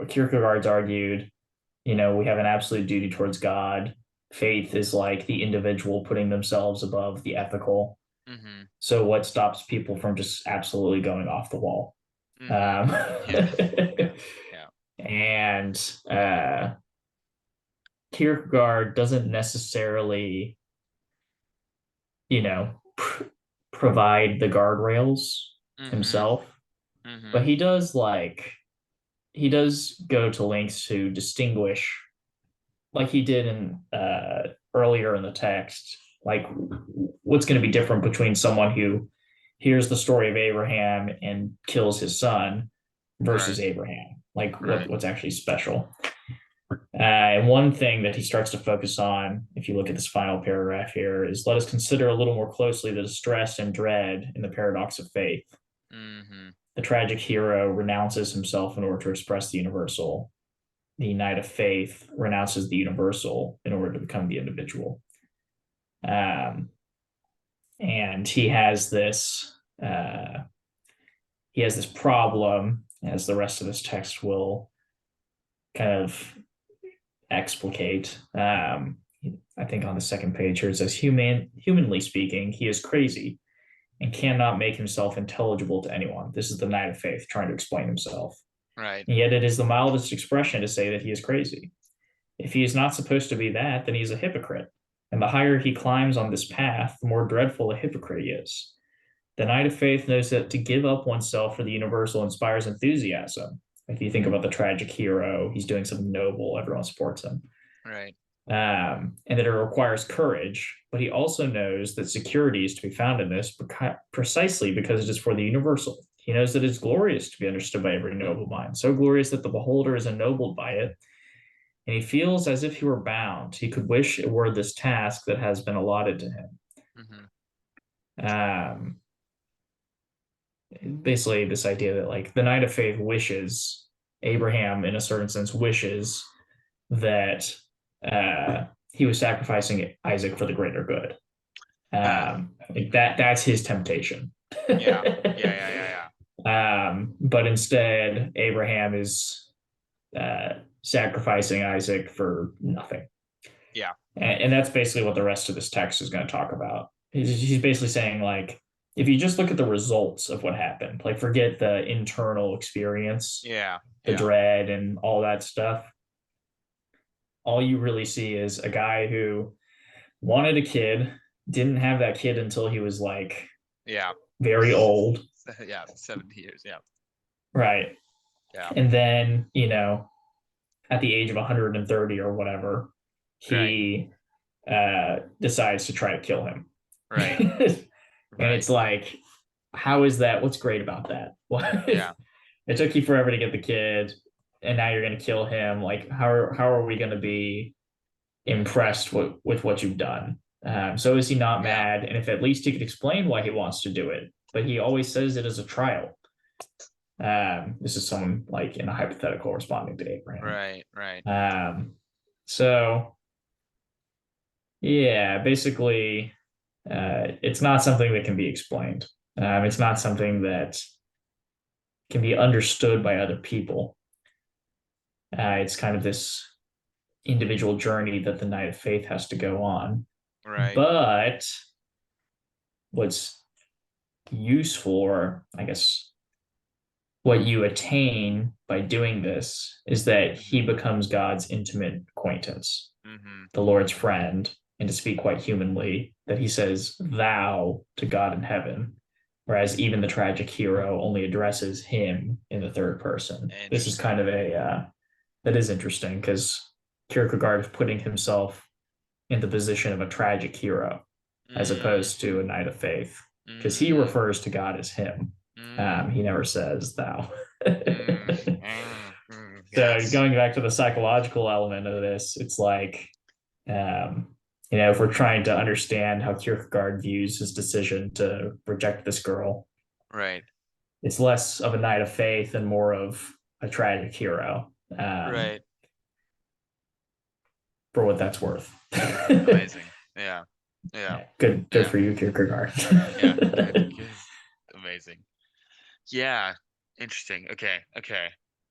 Kierkegaard's argued, we have an absolute duty towards God. Faith is like the individual putting themselves above the ethical. So what stops people from just absolutely going off the wall? And Kierkegaard doesn't necessarily, provide the guardrails himself, but he does go to lengths to distinguish, like he did in earlier in the text, like what's going to be different between someone who hears the story of Abraham and kills his son versus Abraham, like what's actually special. And one thing that he starts to focus on, if you look at this final paragraph here, is let us consider a little more closely the distress and dread in the paradox of faith. The tragic hero renounces himself in order to express the universal. The knight of faith renounces the universal in order to become the individual. And he has this problem, as the rest of this text will kind of explicate. I think on the second page here it says, humanly speaking, he is crazy and cannot make himself intelligible to anyone. This is the knight of faith trying to explain himself. Right. And yet it is the mildest expression to say that he is crazy. If he is not supposed to be that, then he is a hypocrite. And the higher he climbs on this path, the more dreadful a hypocrite he is. The knight of faith knows that to give up oneself for the universal inspires enthusiasm. If you think about the tragic hero, he's doing something noble, everyone supports him. Right. And that it requires courage, but he also knows that security is to be found in this precisely because it is for the universal. He knows that it's glorious to be understood by every noble mind, so glorious that the beholder is ennobled by it. And he feels as if he were bound. He could wish it were this task that has been allotted to him. Basically, this idea that like the knight of faith wishes, Abraham in a certain sense wishes that he was sacrificing Isaac for the greater good. Like that's his temptation. Yeah. But instead, Abraham is sacrificing Isaac for nothing. Yeah. And that's basically what the rest of this text is going to talk about. He's basically saying, like, if you just look at the results of what happened, like forget the internal experience, Yeah. the Yeah. dread and all that stuff, all you really see is a guy who wanted a kid, didn't have that kid until he was like Yeah. very old. Yeah. 70 years. Yeah. Right. Yeah. And then, at the age of 130 or whatever, he decides to try to kill him. Right. And it's like, how is that? What's great about that? Yeah. It took you forever to get the kid, and now you're going to kill him. Like, how are we going to be impressed with what you've done? So is he not mad? And if at least he could explain why he wants to do it, but he always says it as a trial. This is someone like in a hypothetical responding to Abraham. Right. So yeah, basically, it's not something that can be explained. It's not something that can be understood by other people. It's kind of this individual journey that the Knight of Faith has to go on. Right. But what's useful, or I guess what you attain by doing this, is that he becomes God's intimate acquaintance, the Lord's friend, and to speak quite humanly, that he says thou to God in heaven, whereas even the tragic hero only addresses him in the third person. This is kind of that is interesting, because Kierkegaard is putting himself in the position of a tragic hero as opposed to a Knight of Faith, because he refers to God as him. He never says thou. So going back to the psychological element of this, it's like, if we're trying to understand how Kierkegaard views his decision to reject this girl, right, it's less of a Knight of Faith and more of a tragic hero. Right. For what that's worth. Amazing. Yeah. Good for you, Kierkegaard. Good. Amazing. Yeah. Interesting. Okay.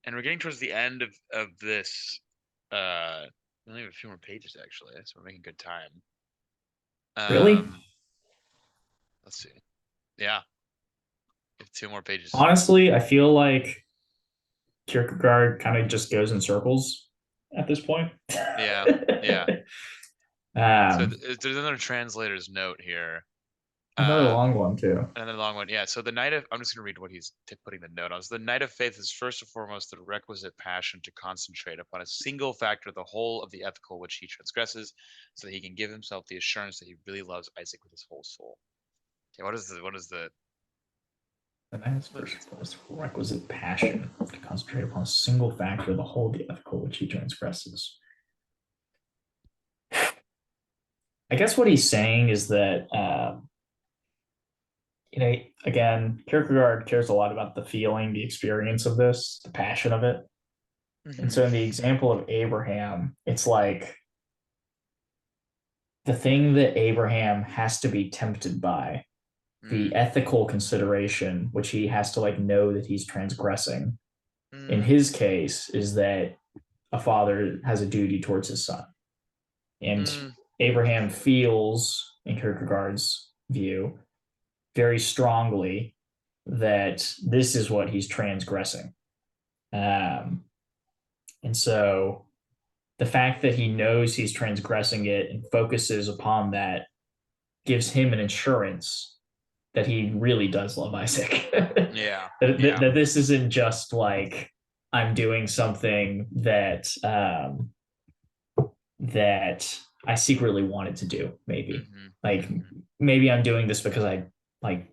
And we're getting towards the end of this. We only have a few more pages actually, so we're making good time. Really? Let's see. Yeah. We have 2 more pages. Honestly, I feel like Kierkegaard kind of just goes in circles at this point. Yeah. So there's another translator's note here. Another long one too. Another long one, yeah. So the Knight of, I'm just gonna read what he's putting the note on. So the Knight of Faith is first and foremost the requisite passion to concentrate upon a single factor, the whole of the ethical which he transgresses, so that he can give himself the assurance that he really loves Isaac with his whole soul. Okay, what is the The Knight is first and foremost the requisite passion to concentrate upon a single factor, the whole of the ethical which he transgresses. I guess what he's saying is that again, Kierkegaard cares a lot about the feeling, the experience of this, the passion of it. And so in the example of Abraham, it's like the thing that Abraham has to be tempted by, the ethical consideration, which he has to know that he's transgressing, in his case, is that a father has a duty towards his son. And Abraham feels, in Kierkegaard's view, very strongly that this is what he's transgressing. And so the fact that he knows he's transgressing it and focuses upon that gives him an assurance that he really does love Isaac. That this isn't just like, I'm doing something that that I secretly wanted to do, maybe. Maybe I'm doing this because I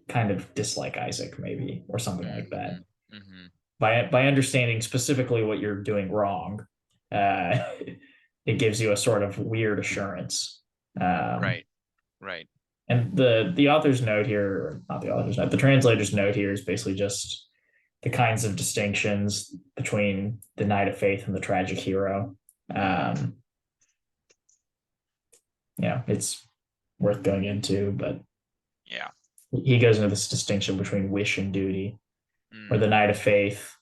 kind of dislike Isaac, maybe, or something like that. By understanding specifically what you're doing wrong, it gives you a sort of weird assurance. Right. And the author's note here, not the author's note, the translator's note here is basically just the kinds of distinctions between the Knight of Faith and the tragic hero. It's worth going into, but he goes into this distinction between wish and duty, where the Knight of Faith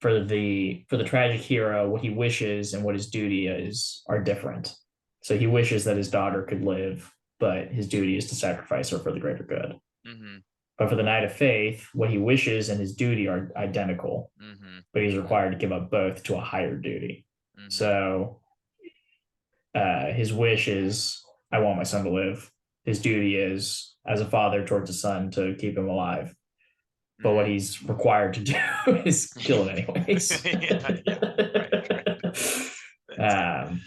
for the tragic hero, what he wishes and what his duty is are different. So he wishes that his daughter could live, but his duty is to sacrifice her for the greater good. Mm-hmm. But for the knight of faith, what he wishes and his duty are identical, Mm-hmm. but he's required to give up both to a higher duty. Mm-hmm. So his wish is, I want my son to live. His duty is, as a father towards a son, to keep him alive. But what he's required to do is kill him anyways. Right.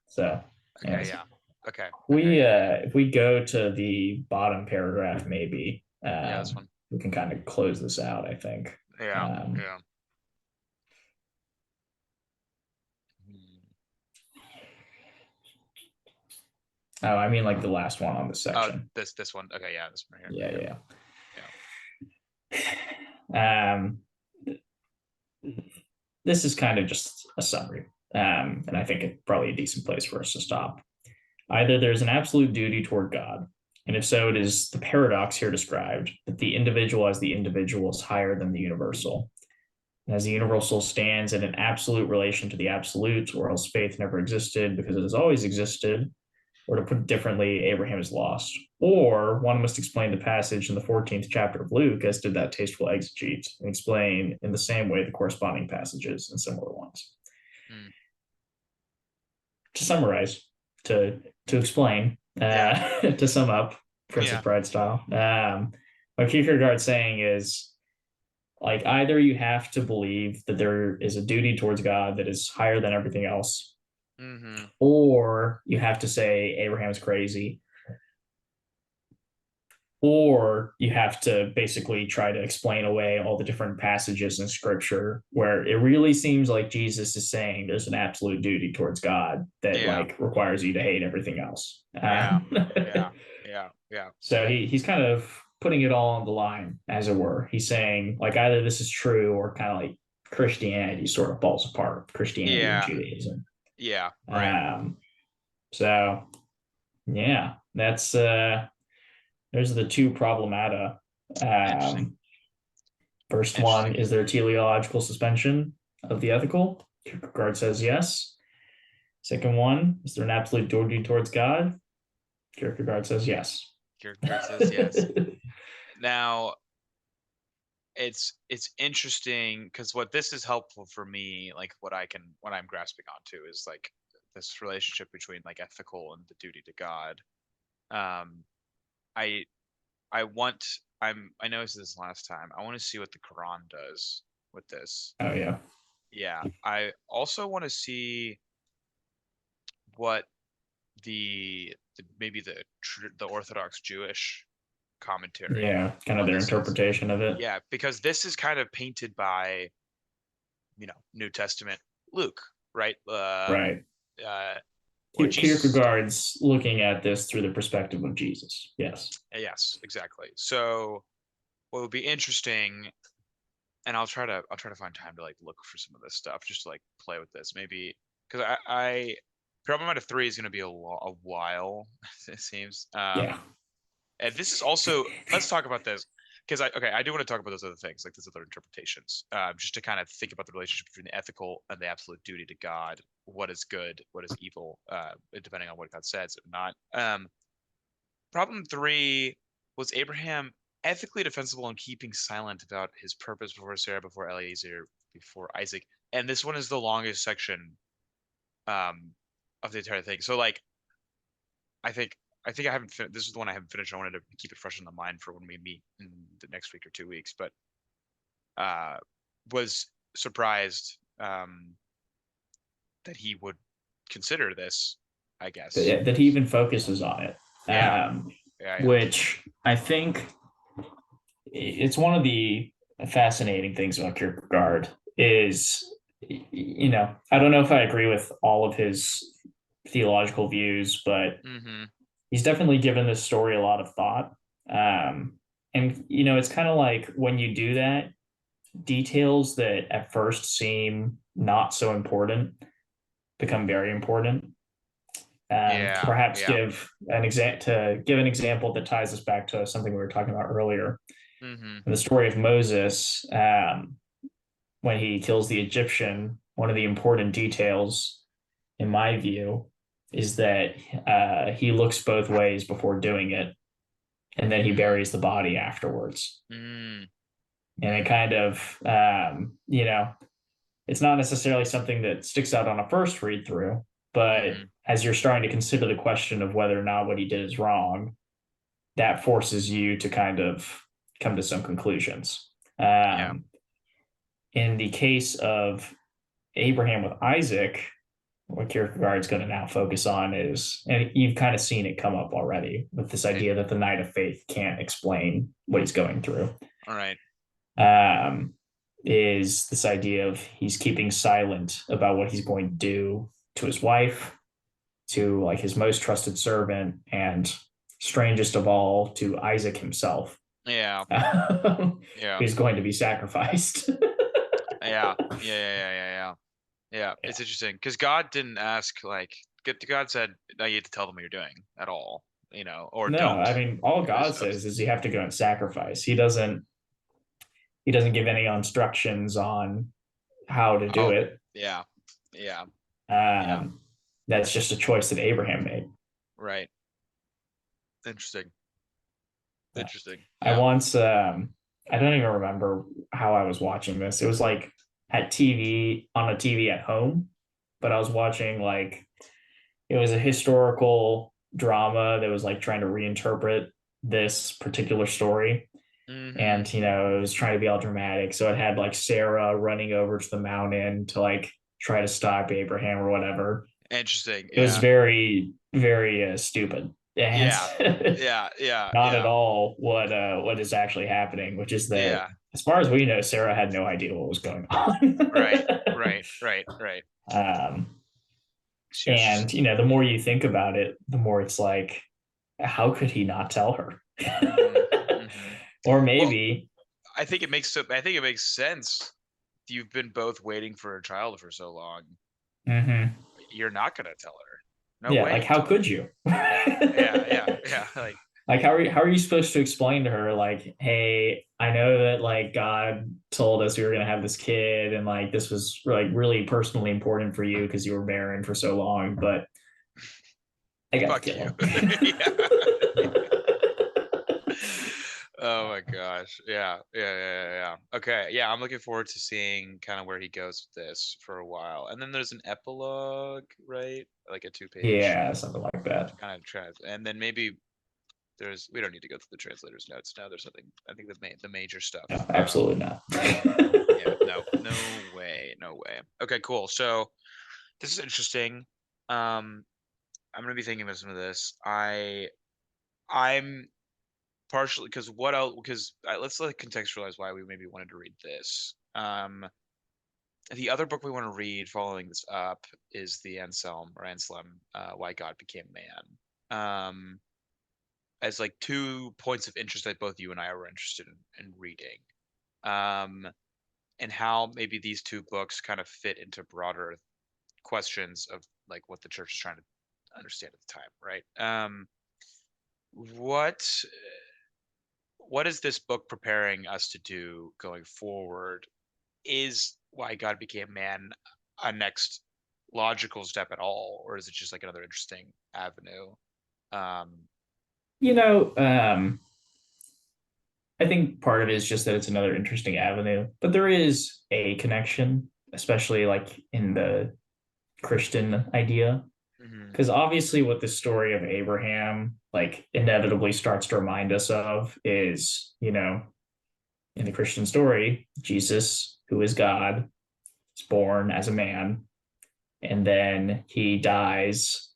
So Okay, anyways. yeah. Okay. If we go to the bottom paragraph, maybe Yeah, this one. we can kind of close this out, I think. Yeah. Yeah. Oh, I mean like the last one on this Oh, section. this one. Okay, yeah, this one right here. Yeah. This is kind of just a summary. And I think it's probably a decent place for us to stop. Either there's an absolute duty toward God, and if so, it is the paradox here described that the individual as the individual is higher than the universal. And as the universal stands in an absolute relation to the absolute, or else faith never existed because it has always existed, or to put it differently, Abraham is lost. Or one must explain the passage in the 14th chapter of Luke, as did that tasteful exegete, and explain in the same way the corresponding passages and similar ones. To summarize, to explain, to sum up, Princess Bride style, what Kierkegaard's saying is, like, either you have to believe that there is a duty towards God that is higher than everything else, or you have to say Abraham's crazy, or you have to basically try to explain away all the different passages in scripture where it really seems like Jesus is saying there's an absolute duty towards God that like requires you to hate everything else. Yeah. So he's kind of putting it all on the line, as it were. He's saying like either this is true or kind of like Christianity sort of falls apart, Christianity and Judaism. Yeah. Right. So yeah, that's there's the two Problematta. First one, is there teleological suspension of the ethical? Kierkegaard says yes. Second one, is there an absolute duty towards God? Kierkegaard says yes. Kierkegaard says yes. Now, it's interesting because what this is helpful for me, like what I'm grasping onto is like this relationship between like ethical and the duty to God. I noticed this last time. I want to see what the Quran does with this. Oh yeah. Yeah. I also want to see what maybe the Orthodox Jewish commentary. Yeah, kind of their interpretation of it. Yeah, because this is kind of painted by, New Testament Luke, right? Right. Kierkegaard's looking at this through the perspective of Jesus. Yes. Yes, exactly. So what would be interesting, and I'll try to find time to like look for some of this stuff, just to like play with this, maybe because I Problematta 3 is going to be a while, it seems. Yeah. And this is also, let's talk about this because I do want to talk about those other things, like those other interpretations, just to kind of think about the relationship between the ethical and the absolute duty to God. What is good? What is evil? Depending on what God says or not. Problem 3 was Abraham ethically defensible in keeping silent about his purpose before Sarah, before Eliezer, before Isaac, and this one is the longest section of the entire thing. So like, I think I haven't. This is the one I haven't finished. I wanted to keep it fresh in the mind for when we meet in the next week or 2 weeks. But was surprised that he would consider this. I guess that he even focuses on it. Which I think it's one of the fascinating things about Kierkegaard is, I don't know if I agree with all of his theological views, but he's definitely given this story a lot of thought. And it's kind of like when you do that, details that at first seem not so important become very important. Perhaps give an example that ties us back to something we were talking about earlier. In the story of Moses, when he kills the Egyptian, one of the important details, in my view, is that he looks both ways before doing it, and then he buries the body afterwards. Mm, And it kind of, it's not necessarily something that sticks out on a first read through, but as you're starting to consider the question of whether or not what he did is wrong, that forces you to kind of come to some conclusions. In the case of Abraham with Isaac, what Kierkegaard's going to now focus on is, and you've kind of seen it come up already with this idea that the Knight of Faith can't explain what he's going through. all right. Is this idea of he's keeping silent about what he's going to do to his wife, to like his most trusted servant, and strangest of all, to Isaac himself. Yeah. Who's going to be sacrificed. Yeah. It's interesting because God didn't ask, like, God said, no, you have to tell them what you're doing at all, or no, don't. I mean, all God says is you have to go and sacrifice. He doesn't give any instructions on how to do it. Yeah. That's just a choice that Abraham made. Right. Interesting. Yeah. I once, I don't even remember how I was watching this. It was like on a TV at home, but I was watching it was a historical drama that was like trying to reinterpret this particular story. And it was trying to be all dramatic, so it had like Sarah running over to the mountain to like try to stop Abraham or whatever. Interesting. It was very, very stupid. And not at all what is actually happening, which is that as far as we know, Sarah had no idea what was going on. Right. And the more you think about it, the more it's like, how could he not tell her? Or maybe, well, I think it makes sense. You've been both waiting for a child for so long. You're not gonna tell her. No way. Like, how could you? Yeah. Like how are you supposed to explain to her, like, hey, I know that like God told us we were gonna have this kid, and like this was like really personally important for you because you were barren for so long, but I got to kill him. Oh my gosh. Yeah. Okay. Yeah, I'm looking forward to seeing kind of where he goes with this for a while. And then there's an epilogue, right? Like a 2-page. Yeah, something like that. Kind of and then maybe we don't need to go through the translator's notes now. There's something, I think the major stuff. No, absolutely not. No way. Okay, cool. So this is interesting. I'm gonna be thinking about some of this. I'm partially because let's contextualize why we maybe wanted to read this. The other book we want to read following this up is the Anselm, Why God Became Man. As like 2 points of interest that both you and I were interested in reading. And how maybe these 2 books kind of fit into broader questions of like what the church is trying to understand at the time, right? What is this book preparing us to do going forward? Is Why God Became Man a next logical step at all, or is it just like another interesting avenue? I think part of it is just that it's another interesting avenue, but there is a connection, especially like in the Christian idea. Because obviously what the story of Abraham like inevitably starts to remind us of is, in the Christian story, Jesus, who is God, is born as a man, and then he dies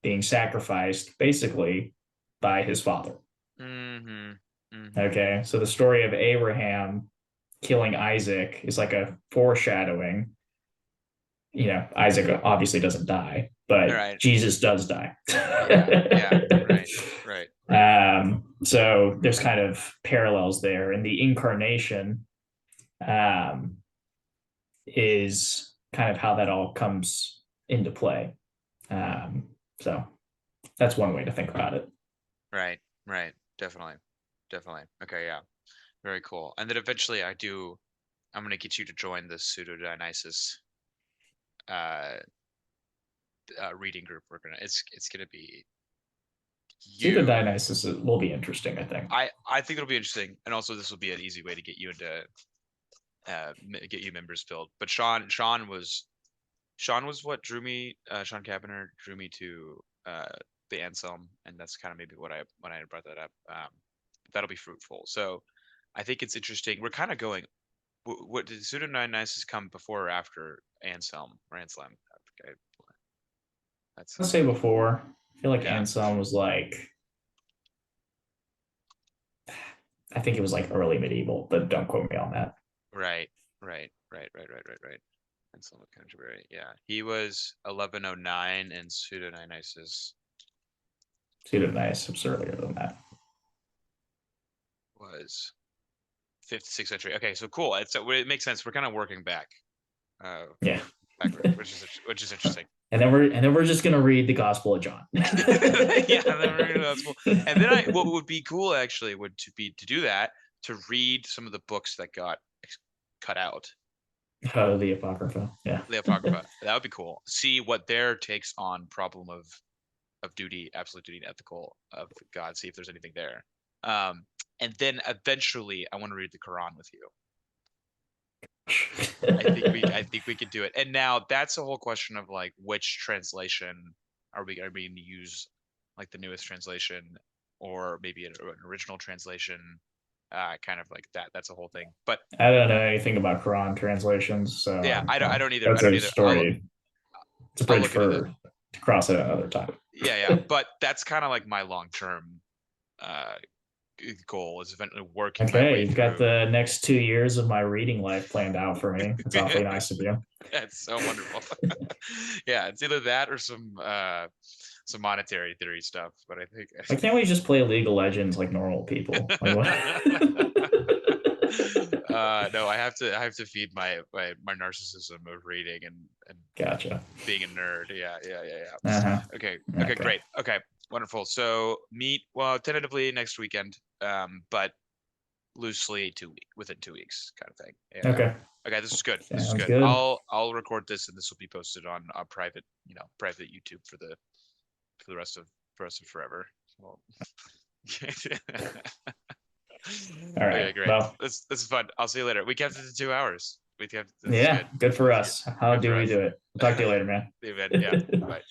being sacrificed basically by his father. Okay, so the story of Abraham killing Isaac is like a foreshadowing. Isaac obviously doesn't die, but Jesus does die. Right. So there's kind of parallels there, and the incarnation is kind of how that all comes into play. So that's one way to think about it. Right. Definitely. Okay, yeah. Very cool. And then eventually I do I'm gonna get you to join the Pseudo Dionysus reading group. It's gonna be Pseudo you. Dionysus will be interesting, I think. I think it'll be interesting, and also this will be an easy way to get you into get you members filled. But Sean was what drew me. Sean Kapaner drew me to the Anselm, and that's kind of maybe when I brought that up. That'll be fruitful. So I think it's interesting. We're kind of going. What did Pseudo Dionysus come before or after Anselm or Anselm? Okay. That's I'll say before. I feel like Yeah. Anselm was like, I think it was like early medieval, but don't quote me on that. right. Anselm of Canterbury. Yeah, he was 1109, and Pseudo Dionysus Pseudo Dionysus was earlier than that. was 5th, 6th century. Okay, so cool. It makes sense. We're kind of working back. Yeah. Backward, which is interesting. And then we're just gonna read the Gospel of John. Yeah, then we're gonna Gospel. And then what would be cool actually would to do that, to read some of the books that got cut out. Oh, the Apocrypha. Yeah. The Apocrypha. That would be cool. See what their takes on problem of duty, absolute duty, and ethical of God. See if there's anything there. And then eventually, I want to read the Quran with you. I think we could do it. And now that's a whole question of like, which translation are we going to use, like the newest translation, or maybe an original translation, kind of like that. That's a whole thing. But I don't know anything about Quran translations, so yeah, I don't either. That's I don't a either. story. It's a bridge to cross it another time. Yeah. But that's kind of like my long-term goal, is eventually working my way Okay, you've got through. the next 2 years of my reading life planned out for me. It's awfully nice of you. That's so wonderful. Yeah, it's either that or some monetary theory stuff. But I think Why can't we just play League of Legends like normal people? Like, what? No, I have to feed my narcissism of reading and Gotcha. being a nerd. Yeah. Uh-huh. Okay, Okay. great. Okay, wonderful. So tentatively next weekend, but loosely within 2 weeks, kind of thing. Yeah. Okay, this is good. This is Sounds good. good. I'll record this, and this will be posted on a private YouTube for the rest of forever. So, All right. Okay, great. Well, this is fun. I'll see you later. We kept it to 2 hours. This is yeah, good for This is us. How Good do for we us. do it? We'll talk to you later, man. Yeah. Bye.